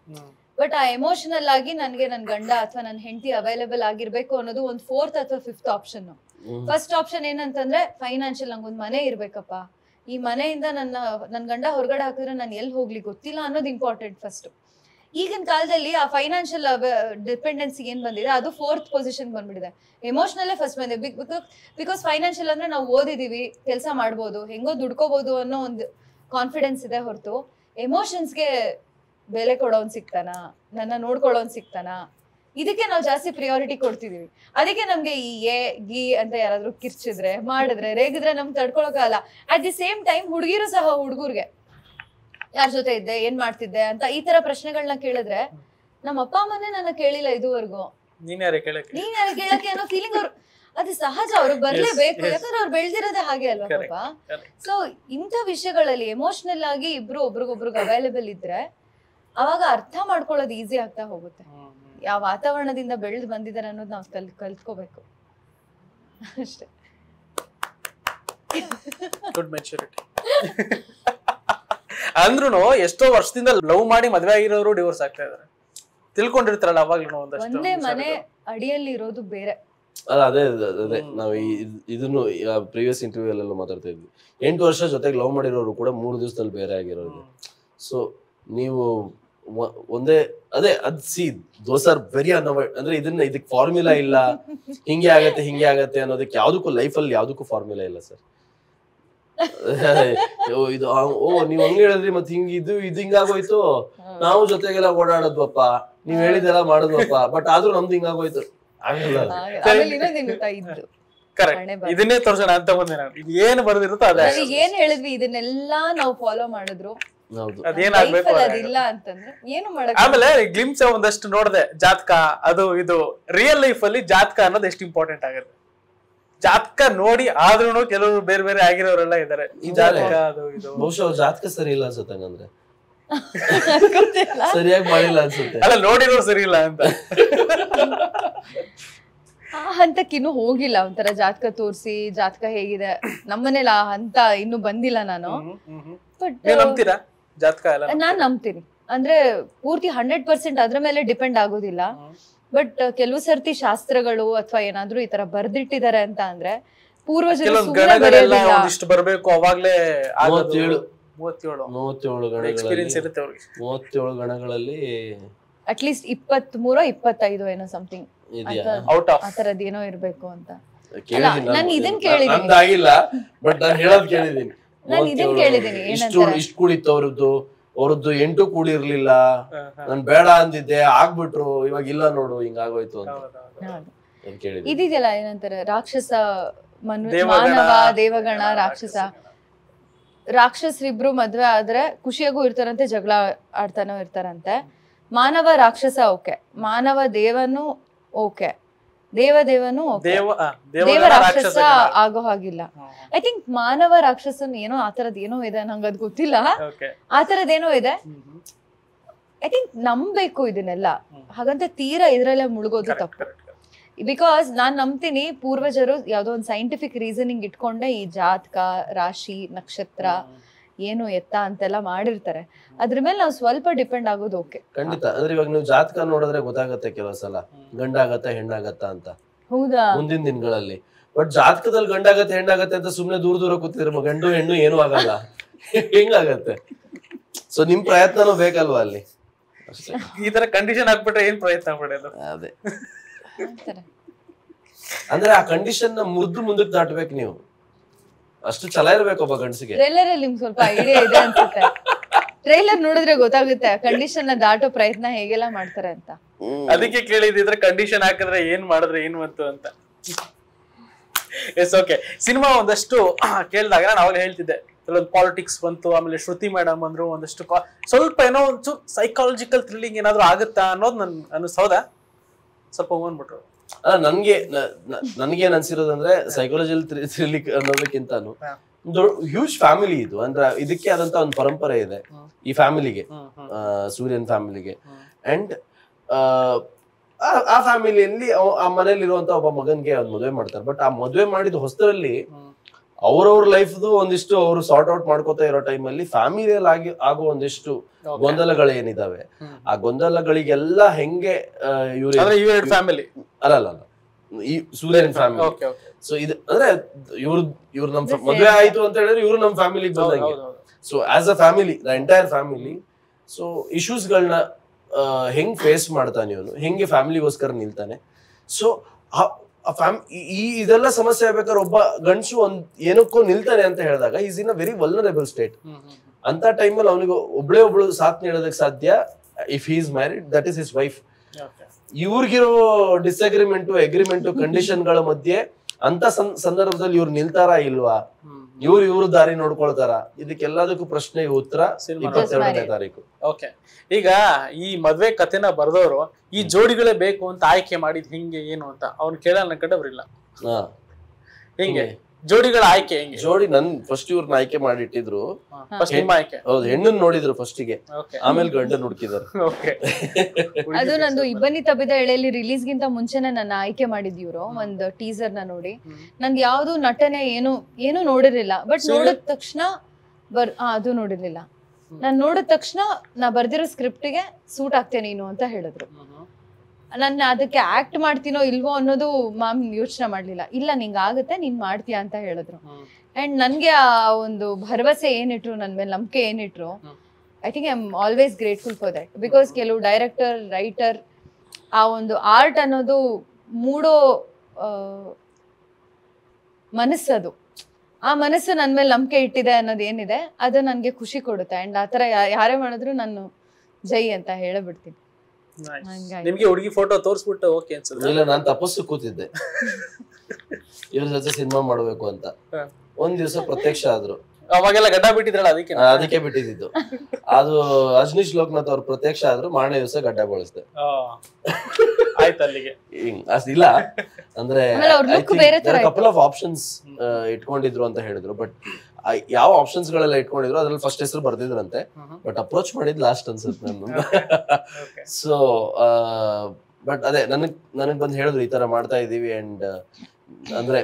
ಬಟ್ ಆ ಎಮೋಷನಲ್ ಆಗಿ ನನ್ಗೆ ನನ್ ಗಂಡ ಅಥವಾ ನನ್ ಹೆಂಡತಿ ಅವೈಲೇಬಲ್ ಆಗಿರ್ಬೇಕು ಅನ್ನೋದು ಒಂದು 4th ಅಥವಾ 5th ಆಪ್ಷನ್. ಫಸ್ಟ್ ಆಪ್ಷನ್ ಏನಂತಂದ್ರೆ ಫೈನಾನ್ಷಿಯಲ್, ನಂಗೊಂದ್ ಮನೆ ಇರ್ಬೇಕಪ್ಪ, ಈ ಮನೆಯಿಂದ ನನ್ ಗಂಡ ಹೊರಗಡೆ ಹಾಕಿದ್ರೆ ನಾನು ಎಲ್ಲಿ ಹೋಗ್ಲಿ ಗೊತ್ತಿಲ್ಲ ಅನ್ನೋದು ಇಂಪಾರ್ಟೆಂಟ್ ಫಸ್ಟ್. ಈಗಿನ ಕಾಲದಲ್ಲಿ ಆ ಫೈನಾನ್ಷಿಯಲ್ ಡಿಪೆಂಡೆನ್ಸಿ ಏನ್ ಬಂದಿದೆ ಅದು 4th ಪೊಸಿಷನ್ ಬಂದ್ಬಿಟ್ಟಿದೆ. ಎಮೋಷನಲ್ಲೇ ಫಸ್ಟ್ ಬಂದಿದೆ. ಬಿಕಾಸ್ ಫೈನಾನ್ಷಿಯಲ್ ಅಂದ್ರೆ ನಾವು ಓದಿದೀವಿ, ಕೆಲಸ ಮಾಡ್ಬೋದು, ಹೆಂಗೋ ದುಡ್ಕೋಬಹುದು ಅನ್ನೋ ಒಂದು ಕಾನ್ಫಿಡೆನ್ಸ್ ಇದೆ ಹೊರತು ಎಮೋಷನ್ಸ್ಗೆ ಬೆಲೆ ಕೊಡೋನ್ ಸಿಗ್ತಾನ, ನನ್ನ ನೋಡ್ಕೊಳ್ಳೋನ್ ಸಿಗ್ತಾನ, ಇದಕ್ಕೆ ನಾವು ಜಾಸ್ತಿ ಪ್ರಿಯಾರಿಟಿ ಕೊಡ್ತಿದೀವಿ. ಅದಕ್ಕೆ ನಮ್ಗೆ ಈ ಗಿ ಅಂತ ಯಾರಾದ್ರೂ ಕಿರ್ಚಿದ್ರೆ ಮಾಡಿದ್ರೆ ರೇಗಿದ್ರೆ ನಮ್ಗೆ ತಡ್ಕೊಳಕ್ಕಾಗಲ್ಲ. ಅಟ್ ದಿ ಸೇಮ್ ಟೈಮ್ ಹುಡುಗಿರು ಸಹ ಹುಡುಗರ್ಗೆ ಯಾರ ಜೊತೆ ಇದ್ದೆ, ಏನ್ ಮಾಡ್ತಿದ್ದೆ ಅಂತ ಈ ತರ ಪ್ರಶ್ನೆಗಳನ್ನ ಕೇಳಿದ್ರೆ ನಮ್ಮ ಅಪ್ಪ ಅಮ್ಮನೇ ನನ್ನ ಕೇಳಿಲ್ಲ ಇದುವರೆಗೂ, ನೀನ್ ಯಾರು ಕೇಳಕ್ಕೆ ಅನ್ನೋ ಫೀಲಿಂಗ್ ಅವ್ರು, ಅದು ಸಹಜ, ಅವ್ರಿಗೆ ಬರ್ಲೇಬೇಕು, ಯಾಕಂದ್ರೆ ಅವ್ರು ಬೆಳ್ದಿರೋದೇ ಹಾಗೆ ಅಲ್ವಾ ಪಾಪ. ಸೊ ಇಂಥ ವಿಷಯಗಳಲ್ಲಿ ಎಮೋಷನಲ್ ಆಗಿ ಇಬ್ರು ಒಬ್ರಿಗೊಬ್ರಿಗೆ ಅವೈಲೇಬಲ್ ಇದ್ರೆ ಅವಾಗ ಅರ್ಥ ಮಾಡ್ಕೊಳ್ಳೋದು ಈಸಿ ಆಗ್ತಾ ಹೋಗುತ್ತೆ. ಯಾವ ವಾತಾವರಣದಿಂದ ಬೆಳೆದು ಬಂದಿದ್ದಾರೆ ಅನ್ನೋದು ನಾವು ಕಲ್ತ್ಕೋಬೇಕು ಅಷ್ಟೇ. Good maturity. ಅಂದ್ರೂ ಎಷ್ಟೋ ವರ್ಷದಿಂದ ಲವ್ ಮಾಡಿ ಮದ್ವೆ ಆಗಿರೋರು ಡಿವೋರ್ಸ್ ಆಗ್ತಾ ಇದಾರೆ, ತಿಳ್ಕೊಂಡಿರ್ತಾರಲ್ಲ ಅವಾಗ್ಲೂ ಒಂದಷ್ಟು. ಒಂದೇ ಮನೆ ಅಡಿಯಲ್ಲಿ ಇರೋದು ಬೇರೆ ಅಲ್ಲ, ಅದೇ ನಾವು ಇದನ್ನು ಪ್ರೀವಿಯಸ್ ಇಂಟರ್ವ್ಯೂ ಅಲ್ಲೆಲ್ಲ ಮಾತಾಡ್ತಾ ಇದ್ವಿ. 8 ವರ್ಷ ಜೊತೆಗೆ ಲವ್ ಮಾಡಿರೋರು ಕೂಡ 3 ದಿವಸದಲ್ಲಿ ಬೇರೆ ಆಗಿರೋದು. ಸೊ ನೀವು ಒಂದೇ ಅದ್ ಸಿ ದೋಸ್ ಆರ್ ವೆರಿ ಅನ್ಅವಾಯ್ಡ್. ಅಂದ್ರೆ ಇದಕ್ಕೆ ಫಾರ್ಮುಲಾ ಇಲ್ಲ, ಹಿಂಗೆ ಆಗತ್ತೆ ಅನ್ನೋದಕ್ಕೆ ಯಾವ್ದಕ್ಕೂ ಲೈಫಲ್ಲಿ ಯಾವ್ದಕ್ಕೂ ಫಾರ್ಮುಲಾ ಇಲ್ಲ ಸರ್. ಇದು ನೀವ್ ಹಂಗ ಹೇಳಿದ್ರಿ ಮತ್ತೆ ಇದು ಹಿಂಗಾಗೋಯ್ತು, ನಾವು ಜೊತೆಗೆಲ್ಲ ಓಡಾಡದ್ವಪ್ಪ, ನೀವ್ ಹೇಳಿದೆಲ್ಲ ಮಾಡಿದ್ವಪ್ಪ, ಬಟ್ ಆದ್ರೂ ನಮ್ದು ಹಿಂಗಾಗೋಯ್ತು, ಆಗಲ್ಲ. ಇದನ್ನೇ ತೋರ್ಸೋಣ ಅಂತ ಬಂದೆ ನಾನು. ಇದು ಏನು ಬರ್ದಿರುತ್ತೋ ಅದೇ, ಏನ್ ಹೇಳಿದ್ವಿ ಇದನ್ನೆಲ್ಲಾ ನಾವು ಫಾಲೋ ಮಾಡಿದ್ರು ಅದೇನಾಗ್ಬೇಕು ಅದಿಲ್ಲ ಅಂತಂದ್ರೆ ಏನು ಮಾಡಕ್. ಆಮೇಲೆ ಗ್ಲಿಮ್ಸ್ ಒಂದಷ್ಟು ನೋಡ್ದೆ, ಜಾತಕ ಅದು ಇದು. ರಿಯಲ್ ಲೈಫ್ ಅಲ್ಲಿ ಜಾತಕ ಅನ್ನೋದು ಎಷ್ಟು ಇಂಪಾರ್ಟೆಂಟ್ ಆಗುತ್ತೆ. ಜಾತಕ ನೋಡಿ ಆದ್ರೂ ಕೆಲವರು ಬೇರೆ ಬೇರೆ ಆಗಿರೋರೆಲ್ಲ ಇದಾರೆ. ಜಾತಕ ಅದು ಇದು ಬಹುಶಃ ಜಾತಕ ಸರಿ ಇಲ್ಲ ಅನ್ಸುತ್ತೆ, ಹಂಗಂದ್ರೆ ಸರಿಯಾಗಿ ಮಾಡಿಲ್ಲ ಅನ್ಸುತ್ತೆ. ಅಲ್ಲ, ನೋಡಿರೋ ಸರಿ ಇಲ್ಲ ಅಂತ. ಆ ಹಂತಕ್ಕಿನ್ನೂ ಹೋಗಿಲ್ಲ. ಒಂಥರ ಜಾತಕ ತೋರಿಸಿ ಜಾತಕ ಹೇಗಿದೆ ನಮ್ಮನೇಲಿ ಆ ಹಂತ ಇನ್ನು ಬಂದಿಲ್ಲ ನಾನು. ಬಟ್ ನಂಬ್ತೀರಾ ಜಾತಕ ಎಲ್ಲ? ನಾನ್ ನಂಬ್ತೀನಿ. ಅಂದ್ರೆ ಪೂರ್ತಿ 100% ಅದ್ರ ಮೇಲೆ ಡಿಪೆಂಡ್ ಆಗೋದಿಲ್ಲ. ಬಟ್ ಕೆಲವು ಸರ್ತಿ ಶಾಸ್ತ್ರಗಳು ಅಥವಾ ಏನಾದ್ರೂ ಈ ತರ ಬರ್ದಿಟ್ಟಿದ್ದಾರೆ ಅಂತ ಅಂದ್ರೆ ಪೂರ್ವಜರು ಬರ್ಬೇಕು. ಅವಾಗ್ಲೇ 37 ಗಣಗಳಲ್ಲಿ ಅಟ್ಲೀಸ್ಟ್ 23-25 ಏನೋ ಸಮಥಿಂಗ್ ಆತರದ್ ಏನೋ ಇರ್ಬೇಕು ಅಂತ. ನಾನು ಇದನ್ ಕೇಳಿದೀನಿ, ಬಟ್ ನಾನು ಹೇಳೋದ್ ಕೇಳಿದೀನಿ. ನಾನು ಇದನ್ ಕೇಳಿದೀನಿ, ಇಷ್ಟು ಕೂಡಿತ್ತು ಅವ್ರದ್ದು 8 ಕೂಡಿ ಇರ್ಲಿಲ್ಲ, ನನ್ ಬೇಡ ಅಂದಿದ್ದೆ ಆಗ್ಬಿಟ್ರು, ಇವಾಗ ಇಲ್ಲ ನೋಡು ಹಿಂಗಾಗೋಯ್ತು ಅಂತ ಕೇಳಿದೀನಿ. ಇದೆಯಲ್ಲ ಏನಂತಾರೆ, ರಾಕ್ಷಸ ಮಾನವ ದೇವಗಣ ರಾಕ್ಷಸ. ರಾಕ್ಷಸರಿಬ್ರು ಮದ್ವೆ ಆದ್ರೆ ಖುಷಿಯಾಗೂ ಇರ್ತಾರಂತೆ, ಜಗಳ ಆಡ್ತಾನೋ ಇರ್ತಾರಂತೆ. ಮಾನವ ರಾಕ್ಷಸ ಓಕೆ, ಮಾನವ ದೇವನು ಓಕೆ, ದೇವನು ದೇವ ರಾಕ್ಷಸ ಆಗೋ ಹಾಗಿಲ್ಲ. ಐ ಥಿಂಕ್ ಮಾನವ ರಾಕ್ಷಸನ್ ಏನೋ ಆತರದ್ ಏನೋ ಇದೆ, ನಂಗೆ ಅದ್ ಗೊತ್ತಿಲ್ಲ, ಆತರದ್ ಏನೋ ಇದೆ. ಐ ಥಿಂಕ್ ನಂಬೇಕು ಇದನ್ನೆಲ್ಲ, ಹಾಗಂತ ತೀರಾ ಇದ್ರಲ್ಲೇ ಮುಳುಗೋದು ತಪ್ಪು. ಬಿಕಾಸ್ ನಾನ್ ನಂಬ್ತೀನಿ ಪೂರ್ವಜರು ಯಾವ್ದೋ ಒಂದು ಸೈಂಟಿಫಿಕ್ ರೀಸನಿಂಗ್ ಇಟ್ಕೊಂಡೆ ಈ ಜಾತಕ, ರಾಶಿ, ನಕ್ಷತ್ರ ಏನು ಎತ್ತ ಅಂತೆಲ್ಲ ಮಾಡಿರ್ತಾರೆ. ಅದ್ರ ಮೇಲೆ ನಾವು ಸ್ವಲ್ಪ ಡಿಪೆಂಡ್ ಆಗೋದು ಓಕೆ. ಖಂಡಿತ. ಅಂದ್ರೆ ಇವಾಗ ನೀವು ಜಾತಕ ನೋಡಿದ್ರೆ ಗೊತ್ತಾಗತ್ತೆ ಕೆಲವು ಸಲ ಗಂಡ ಆಗತ್ತ ಹೆಣ್ಣಾಗತ್ತ ಅಂತ. ಹೌದಾ? ಮುಂದಿನ ದಿನಗಳಲ್ಲಿ. ಬಟ್ ಜಾತಕದಲ್ಲಿ ಗಂಡಾಗತ್ತೆ ಹೆಣ್ಣಾಗತ್ತೆ ಅಂತ ಸುಮ್ನೆ ದೂರ ಕೂತಿದ್ರೆ ಗಂಡು ಹೆಣ್ಣು ಏನು ಆಗಲ್ಲ. ಹೆಂಗಾಗತ್ತೆ? ಸೊ ನಿಮ್ ಪ್ರಯತ್ನನೂ ಬೇಕಲ್ವಾ ಅಲ್ಲಿ. ಈ ತರ ಕಂಡೀಷನ್ ಹಾಕ್ಬಿಟ್ರೆ ಏನ್ ಪ್ರಯತ್ನ ಪಡೋದು? ಅದೇ ಅಂದ್ರೆ ಆ ಕಂಡೀಷನ್ ನ ಮುಂದಕ್ಕೆ ದಾಟ್ಬೇಕು ನೀವು. ಅಷ್ಟು ಛಲ ಇರ್ಬೇಕು ಒಬ್ಬ ಗಂಡಸಿಗೆ. ಟ್ರೈಲರ್ ಅಲ್ಲಿ ನಿಮ್ಗೆ ಸ್ವಲ್ಪ ಐಡಿಯಾ ಇದೆ ಅನ್ಸುತ್ತೆ. ಟ್ರೈಲರ್ ನೋಡಿದ್ರೆ ಗೊತ್ತಾಗುತ್ತೆ ಕಂಡೀಷನ್ ನ ದಾಟೋ ಪ್ರಯತ್ನ ಹೇಗೆಲ್ಲ ಮಾಡ್ತಾರೆ ಅಂತ. ಅದಕ್ಕೆ ಕೇಳಿದ್ರೆ ಕಂಡೀಷನ್ ಹಾಕಿದ್ರೆ ಏನ್ ಮಾಡಿದ್ರೆ ಏನು ಬಂತು ಅಂತ. Yes okay. ಸಿನಿಮಾ ಒಂದಷ್ಟು ಕೇಳಿದಾಗ ನಾನು ಅವಾಗ ಹೇಳ್ತಿದ್ದೆ ಕೆಲವೊಂದು ಪಾಲಿಟಿಕ್ಸ್ ಬಂತು, ಆಮೇಲೆ ಶ್ರುತಿ ಮೇಡಮ್ ಅಂದ್ರು, ಒಂದಷ್ಟು ಸ್ವಲ್ಪ ಏನೋ ಒಂಚೂರು ಸೈಕಾಲಜಿಕಲ್ ಥ್ರಿಲ್ಲಿಂಗ್ ಏನಾದ್ರು ಆಗುತ್ತಾ ಅನ್ನೋದು ನನ್ ಅನಿಸೋದ ಸ್ವಲ್ಪ ಬಂದ್ಬಿಟ್ರು. ನನ್ಗೇನ್ ಅನ್ಸಿರೋದಂದ್ರೆ ಸೈಕಾಲಜಿಕಲ್ ಥ್ರಿಲ್ಲಿಂಗ್ ಅನ್ನೋದಕ್ಕಿಂತಾನು ಹ್ಯೂಜ್ ಫ್ಯಾಮಿಲಿ ಇದು. ಅಂದ್ರೆ ಇದಕ್ಕೆ ಆದಂತ ಒಂದು ಪರಂಪರೆ ಇದೆ ಈ ಫ್ಯಾಮಿಲಿಗೆ, ಸೂರ್ಯನ್ ಫ್ಯಾಮಿಲಿಗೆ. ಅಂಡ್ ಆ ಫ್ಯಾಮಿಲಿಯಲ್ಲಿ ಆ ಮನೇಲಿ ಇರುವಂತ ಒಬ್ಬ ಮಗನ್ಗೆ ಅವ್ನು ಮದುವೆ ಮಾಡ್ತಾರೆ. ಬಟ್ ಆ ಮದುವೆ ಮಾಡಿದ ಹೊಸರಲ್ಲಿ ಅವ್ರವ್ರ ಲೈಫ್ದು ಒಂದಿಷ್ಟು ಅವರು ಸಾರ್ಟ್ ಔಟ್ ಮಾಡ್ಕೋತಾ ಇರೋ ಟೈಮಲ್ಲಿ ಫ್ಯಾಮಿಲಿಯಲ್ಲಿ ಆಗೋ ಒಂದಿಷ್ಟು ಗೊಂದಲಗಳೇನಿದಾವೆ, ಆ ಗೊಂದಲಗಳಿಗೆಲ್ಲ ಹೆಂಗೆ ಫ್ಯಾಮಿಲಿ ಅಲ್ಲ ಈ ಸೂರ್ಯನ್ ಫ್ಯಾಮಿಲಿ. ಸೊ ಇದು ಅಂದ್ರೆ ಇವ್ರು ನಮ್ ಮದುವೆ ಆಯ್ತು ಅಂತ ಹೇಳಿದ್ರೆ ಇವ್ರು ನಮ್ ಫ್ಯಾಮಿಲಿಗೆ ಬಂದಂಗೆ. So as a family, the entire family, so issues ಗಳನ್ನ ಹೆಂಗ್ ಫೇಸ್ ಮಾಡ್ತಾನೆ ಇವನು, ಹೆಂಗೆ ಫ್ಯಾಮಿಲಿಗೋಸ್ಕರ ನಿಲ್ತಾನೆ. ಸೊ ಇದೆಲ್ಲ ಸಮಸ್ಯೆ ಆಗ್ಬೇಕಾದ್ರೆ ಒಬ್ಬ ಗಂಡಸು ಏನಕ್ಕೋ ನಿಲ್ತಾನೆ ಅಂತ ಹೇಳಿದಾಗ is in a very vulnerable state. ಅಂತ ಟೈಮಲ್ಲಿ ಅವನಿಗೆ ಒಬ್ಳು ಸಾಥ್ ನೀಡೋದಕ್ಕೆ ಸಾಧ್ಯ if he is married, that is his wife. ಇವ್ರಿಗಿರೋ ಡಿಸ್ಅಗ್ರಿಮೆಂಟು ಅಗ್ರಿಮೆಂಟು ಕಂಡೀಷನ್ ಗಳ ಮಧ್ಯೆ ಅಂತ ಸಂದರ್ಭದಲ್ಲಿ ಇವ್ರು ನಿಲ್ತಾರಾ ಇಲ್ವಾ, ಇವ್ರು ದಾರಿ ನೋಡ್ಕೊಳ್ತಾರ, ಇದಕ್ಕೆಲ್ಲದಕ್ಕೂ ಪ್ರಶ್ನೆ ಉತ್ತರ 22ನೇ ತಾರೀಕು. ಓಕೆ. ಈಗ ಈ ಮದ್ವೆ ಕಥೆನ ಬರ್ದವ್ರು ಈ ಜೋಡಿಗಳೇ ಬೇಕು ಅಂತ ಆಯ್ಕೆ ಮಾಡಿದ್ ಹಿಂಗೆ ಏನು ಅಂತ ಅವ್ನು ಕೇಳಲ್ಲ ಕಂಡವ್ರಿಲ್ಲ. ಹಿಂಗೆ ಜೋಡಿಗಳ ಆಯ್ಕೆ ಹೆಂಗೆ? ಜೋಡಿ ಫಸ್ಟ್ ಇವ್ರನ್ನ ಆಯ್ಕೆ ಮಾಡಿಟ್ಟಿದ್ರು. ಹೌದು, ಹೆಣ್ಣನ್ ನೋಡಿದ್ರು ಫಸ್ಟಿಗೆ, ಆಮೇಲೆ ಗಂಡನ್ ಹುಡುಕಿದ್ರು. ಅದು ನಂದು ಇಬ್ಬನಿ ತಬ್ಬಿದ ಎಳೆಯಲ್ಲಿ ರಿಲೀಸ್ ಗಿಂತ ಮುಂಚೆನೆ ನನ್ನ ಆಯ್ಕೆ ಮಾಡಿದ್ವ್ರು ಒಂದು ಟೀಸರ್ ನ ನೋಡಿ. ನಂದು ಯಾವ್ದು ನಟನೆ ಏನು ನೋಡಿರ್ಲಿಲ್ಲ. ಬಟ್ ನೋಡಿದ ತಕ್ಷಣ ಅದು ನೋಡಿರ್ಲಿಲ್ಲ. ನಾನ್ ನೋಡಿದ ತಕ್ಷಣ ನಾ ಬರ್ದಿರೋ ಸ್ಕ್ರಿಪ್ಟಿಗೆ ಸೂಟ್ ಆಗ್ತೇನೆ ನೀನು ಅಂತ ಹೇಳಿದ್ರು. ನನ್ನ ಅದಕ್ಕೆ ಆಕ್ಟ್ ಮಾಡ್ತೀನೋ ಇಲ್ವೋ ಅನ್ನೋದು ಮ್ಯಾಮ್ ಯೋಚನೆ ಮಾಡ್ಲಿಲ್ಲ. ಇಲ್ಲ ನಿಂಗೆ ಆಗುತ್ತೆ, ನೀನ್ ಮಾಡ್ತೀಯ ಅಂತ ಹೇಳಿದ್ರು. ಅಂಡ್ ನನ್ಗೆ ಆ ಒಂದು ಭರವಸೆ ಏನಿಟ್ರು, ನನ್ ಮೇಲೆ ನಂಬಿಕೆ ಏನಿಟ್ರು, I think I am always grateful for that. Because ಕೆಲವು ಡೈರೆಕ್ಟರ್, ರೈಟರ್ ಆ ಒಂದು ಆರ್ಟ್ ಅನ್ನೋದು ಮೂಡೋ ಮನಸ್ಸದು, ಆ ಮನಸ್ಸು ನನ್ ಮೇಲೆ ನಂಬಿಕೆ ಇಟ್ಟಿದೆ ಅನ್ನೋದು ಏನಿದೆ ಅದು ನನ್ಗೆ ಖುಷಿ ಕೊಡುತ್ತೆ. ಅಂಡ್ ಆತರ ಯಾರೇ ಮಾಡಿದ್ರು ನಾನು ಜೈ ಅಂತ ಹೇಳಬಿಡ್ತೀನಿ. ನಿಮ್ಗೆ ಹುಡುಗಿ ಫೋಟೋ ತೋರಿಸ್ಬಿಟ್ಟು ಓಕೆ ಅನ್ಸುತ್ತೆ? ಇಲ್ಲ, ನಾನ್ ತಪಸ್ಸು ಕೂತಿದ್ದೆ ಇವ್ರ ಜೊತೆ ಸಿನಿಮಾ ಮಾಡ್ಬೇಕು ಅಂತ. ಒಂದ್ ದಿವಸ ಪ್ರತ್ಯಕ್ಷ ಆದ್ರು. ಅವಾಗೆಲ್ಲ ಗಡ್ಡ ಬಿಟ್ಟಿದ್ರಲ್ಲ, ಅದಕ್ಕೆ ಬಿಟ್ಟಿದ್ದು. ಅದು ಅಜನೀಶ್ ಲೋಕನಾಥ್ ಅವ್ರು ಪ್ರತ್ಯಕ್ಷ ಆದ್ರು, ಮಾರನೇ ದಿವಸ ಗಡ್ಡ ಬಳಸ್ದೆ. ಆಯ್ತು ಅಲ್ಲಿಗೆ. ಇಲ್ಲ ಅಂದ್ರೆ ಕಪಲ್ ಆಫ್ ಆಪ್ಷನ್ಸ್ ಇಟ್ಕೊಂಡಿದ್ರು ಅಂತ ಹೇಳಿದ್ರು. ಬಟ್ ಯಾವ ಆಪ್ಷನ್ಸ್ ಗಳೆಲ್ಲ ಇಟ್ಕೊಂಡಿದ್ರು ಅದ್ರಲ್ಲಿ ಫಸ್ಟ್ ಹೆಸರು ಬರ್ದಿದ್ರಂತೆ. ಬಟ್ ಅಪ್ರೋಚ್ ಮಾಡಿದ್ ಲಾಸ್ಟ್ ಅನ್ಸುತ್ತೆ ನಾನು. ಸೊ ಬಟ್ ಅದೇ ನನಗ್ ಬಂದ್ ಹೇಳಿದ್ರು ಈ ತರ ಮಾಡ್ತಾ ಇದೀವಿ. ಅಂಡ್ ಅಂದ್ರೆ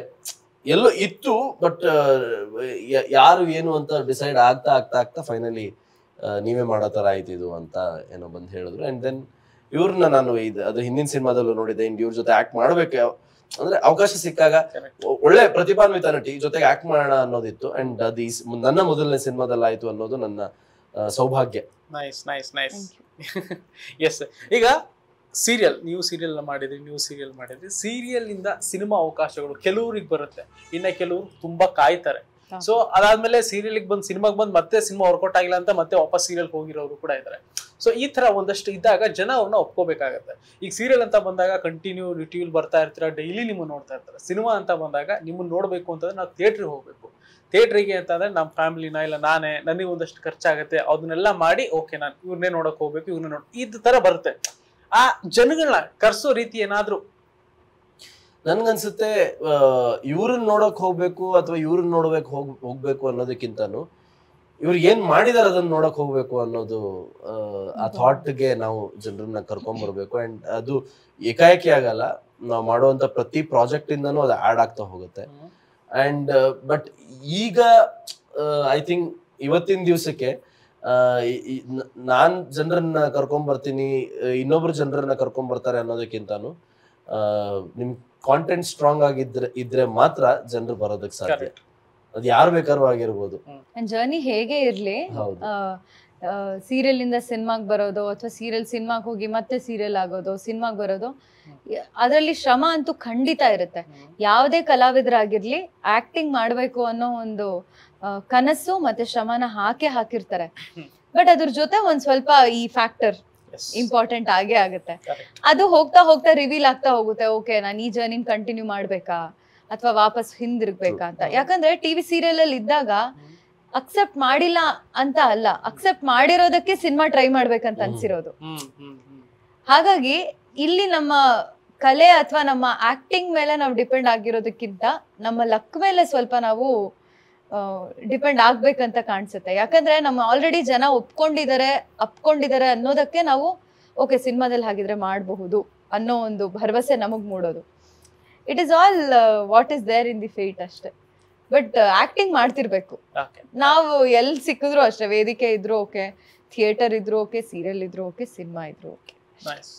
ಎಲ್ಲೋ ಇತ್ತು, ಬಟ್ ಯಾರು ಏನು ಅಂತ ಡಿಸೈಡ್ ಆಗ್ತಾ ಫೈನಲಿ ನೀವೇ ಮಾಡೋ ತರ ಆಯ್ತಿದು ಅಂತ ಏನೋ ಬಂದ್ ಹೇಳಿದ್ರು. ಅಂಡ್ ದೆನ್ ಇವ್ರನ್ನ ನಾನು ಅದು ಹಿಂದಿನ ಸಿನಿಮಾದಲ್ಲೂ ನೋಡಿದ್ದೆ. ಇವ್ರ ಜೊತೆ ಆಕ್ಟ್ ಮಾಡ್ಬೇಕು ಅಂದ್ರೆ ಅವಕಾಶ ಸಿಕ್ಕಾಗ ಒಳ್ಳೆ ಪ್ರತಿಭಾನ್ವಿತ ನಟಿ ಜೊತೆಗೆ ಆಕ್ಟ್ ಮಾಡೋಣ ಅನ್ನೋದಿತ್ತು. ಅಂಡ್ ಅದು ನನ್ನ ಮೊದಲನೇ ಸಿನಿಮಾದಲ್ಲಿ ಆಯ್ತು ಅನ್ನೋದು ನನ್ನ ಸೌಭಾಗ್ಯ. Nice nice nice. ಎಸ್. ಈಗ ನೀವು ಸೀರಿಯಲ್ ಮಾಡಿದ್ರಿ. ಸೀರಿಯಲ್ ಇಂದ ಸಿನಿಮಾ ಅವಕಾಶಗಳು ಕೆಲವ್ರಿಗೆ ಬರುತ್ತೆ, ಇನ್ನ ಕೆಲವರು ತುಂಬಾ ಕಾಯ್ತಾರೆ. ಸೊ ಅದಾದ್ಮೇಲೆ ಸೀರಿಯಲ್ಗೆ ಬಂದು ಸಿನಿಮಾಗೆ ಬಂದು ಮತ್ತೆ ಸಿನಿಮಾ ವರ್ಕೌಟ್ ಆಗಿಲ್ಲ ಅಂತ ಮತ್ತೆ ವಾಪಸ್ ಸೀರಿಯಲ್ ಹೋಗಿರೋರು ಕೂಡ ಇದ್ದಾರೆ. ಸೊ ಈ ತರ ಒಂದಷ್ಟು ಇದ್ದಾಗ ಜನ ಅವ್ರನ್ನ ಒಪ್ಕೋಬೇಕಾಗತ್ತೆ. ಈಗ ಸೀರಿಯಲ್ ಅಂತ ಬಂದಾಗ ಕಂಟಿನ್ಯೂ ರಿಟ್ಯೂಲ್ ಬರ್ತಾ ಇರ್ತೀರಾ, ಡೈಲಿ ನಿಮ್ಮನ್ನ ನೋಡ್ತಾ ಇರ್ತಾರೆ. ಸಿನಿಮಾ ಅಂತ ಬಂದಾಗ ನಿಮ್ಮನ್ನ ನೋಡ್ಬೇಕು ಅಂತಂದ್ರೆ ನಾವು ಥಿಯೇಟ್ರಿಗೆ ಹೋಗ್ಬೇಕು. ಥಿಯೇಟ್ರಿಗೆ ಅಂತಂದ್ರೆ ನಮ್ಮ ಫ್ಯಾಮಿಲಿನ ಇಲ್ಲ ನನಗೆ ಒಂದಷ್ಟು ಖರ್ಚಾಗತ್ತೆ, ಅದನ್ನೆಲ್ಲ ಮಾಡಿ ಓಕೆ ನಾನು ಇವ್ರನ್ನೇ ನೋಡಕ್ ಹೋಗ್ಬೇಕು, ಇವ್ರನ್ನೇ ಇದು ತರ ಬರುತ್ತೆ. ಆ ಜನಗಳನ್ನ ಕರ್ಸೋ ರೀತಿ ಏನಾದ್ರು ನನ್ಗನ್ಸುತ್ತೆ ಇವ್ರನ್ನ ನೋಡಕ್ ಹೋಗ್ಬೇಕು ಅಥವಾ ಇವ್ರನ್ನ ಹೋಗ್ಬೇಕು ಅನ್ನೋದಕ್ಕಿಂತಾನು ಇವ್ರು ಏನ್ ಮಾಡಿದಾರೆ ಅದನ್ನ ನೋಡಕ್ ಹೋಗ್ಬೇಕು ಅನ್ನೋದು ಆ ಥಾಟ್ಗೆ ನಾವು ಜನರನ್ನ ಕರ್ಕೊಂಡ್ ಬರ್ಬೇಕು. ಅಂಡ್ ಅದು ಏಕಾಏಕಿ ಆಗಲ್ಲ, ನಾವು ಮಾಡುವಂತ ಪ್ರತಿ ಪ್ರಾಜೆಕ್ಟ್ ಇಂದನೂ ಅದು ಆಡ್ ಆಗ್ತಾ ಹೋಗುತ್ತೆ. ಅಂಡ್ ಬಟ್ ಈಗ ಐ ಥಿಂಕ್ ಇವತ್ತಿನ ದಿವಸಕ್ಕೆ ನಾನ್ ಜನರನ್ನ ಕರ್ಕೊಂಡ್ ಬರ್ತೀನಿ, ಇನ್ನೊಬ್ರು ಜನರನ್ನ ಕರ್ಕೊಂಡ್ ಬರ್ತಾರೆ ಅನ್ನೋದಕ್ಕಿಂತಾನು ಕಾಂಟೆಂಟ್ ಸ್ಟ್ರಾಂಗ್ ಇದ್ರೆ ಮಾತ್ರ ಜನರು ಬರೋದಕ್ಕೆ ಸಾಧ್ಯ. ಅದು ಯಾರು ಬೇಕಾದ್ರೂ ಆಗಿರ್ಬೋದು. ಜರ್ನಿ ಹೇಗೆ ಇರ್ಲಿ, ಸೀರಿಯಲ್ ಇಂದ ಸಿನಿಮಾಗ್ ಬರೋದು ಅಥವಾ ಸಿನಿಮಾಗ್ ಹೋಗಿ ಮತ್ತೆ ಸೀರಿಯಲ್ ಆಗೋದು, ಸಿನಿಮಾಗ್ ಬರೋದು, ಅದರಲ್ಲಿ ಶ್ರಮ ಅಂತೂ ಖಂಡಿತ ಇರುತ್ತೆ. ಯಾವುದೇ ಕಲಾವಿದರಾಗಿರ್ಲಿ ಆಕ್ಟಿಂಗ್ ಮಾಡ್ಬೇಕು ಅನ್ನೋ ಒಂದು ಕನಸು ಮತ್ತೆ ಶ್ರಮನ ಹಾಕಿರ್ತಾರೆ. ಬಟ್ ಅದ್ರ ಜೊತೆ ಒಂದ್ ಸ್ವಲ್ಪ ಈ ಫ್ಯಾಕ್ಟರ್ ಇಂಪಾರ್ಟೆಂಟ್ ಆಗೇ ಆಗುತ್ತೆ. ಅದು ಹೋಗ್ತಾ ಹೋಗ್ತಾ ರಿವೀಲ್ ಆಗ್ತಾ ಹೋಗುತ್ತೆ. ಓಕೆ, ನಾನು ಈ ಜರ್ನಿ ಕಂಟಿನ್ಯೂ ಮಾಡ್ಬೇಕಾ ಅಥವಾ ವಾಪಸ್ ಹಿಂದಿರ್ಗ್ಬೇಕಾ ಅಂತ. ಯಾಕಂದ್ರೆ ಟಿವಿ ಸೀರಿಯಲ್ ಅಲ್ಲಿ ಇದ್ದಾಗ ಅಕ್ಸೆಪ್ಟ್ ಮಾಡಿಲ್ಲ ಅಂತ ಅಲ್ಲ, ಅಕ್ಸೆಪ್ಟ್ ಮಾಡಿರೋದಕ್ಕೆ ಸಿನಿಮಾ ಟ್ರೈ ಮಾಡ್ಬೇಕಂತ ಅನ್ಸಿರೋದು. ಹಾಗಾಗಿ ಇಲ್ಲಿ ನಮ್ಮ ಕಲೆ ಅಥವಾ ನಮ್ಮ ಆಕ್ಟಿಂಗ್ ಮೇಲೆ ನಾವು ಡಿಪೆಂಡ್ ಆಗಿರೋದಕ್ಕಿಂತ ನಮ್ಮ ಲಕ್ ಮೇಲೆ ಸ್ವಲ್ಪ ನಾವು ಡಿಪೆಂಡ್ ಆಗ್ಬೇಕಂತ ಕಾಣಿಸುತ್ತೆ. ಯಾಕಂದ್ರೆ ನಮ್ಮ ಆಲ್ರೆಡಿ ಜನ ಅಪ್ಕೊಂಡಿದ್ದಾರೆ ಅನ್ನೋದಕ್ಕೆ ನಾವು ಓಕೆ ಸಿನಿಮಾದಲ್ಲಿ ಹಾಗಿದ್ರೆ ಮಾಡಬಹುದು ಅನ್ನೋ ಒಂದು ಭರವಸೆ ನಮಗ್ ಮೂಡೋದು. It is all what is there in the fate ಅಷ್ಟೇ. ಬಟ್ ಆಕ್ಟಿಂಗ್ ಮಾಡ್ತಿರ್ಬೇಕು. ನಾವು ಎಲ್ಲಿ ಸಿಕ್ಕಿದ್ರು ಅಷ್ಟೇ, ವೇದಿಕೆ ಇದ್ರು ಓಕೆ, ಥಿಯೇಟರ್ ಇದ್ರು ಓಕೆ, ಸೀರಿಯಲ್ ಇದ್ರು ಓಕೆ, ಸಿನಿಮಾ ಇದ್ರು ಓಕೆ.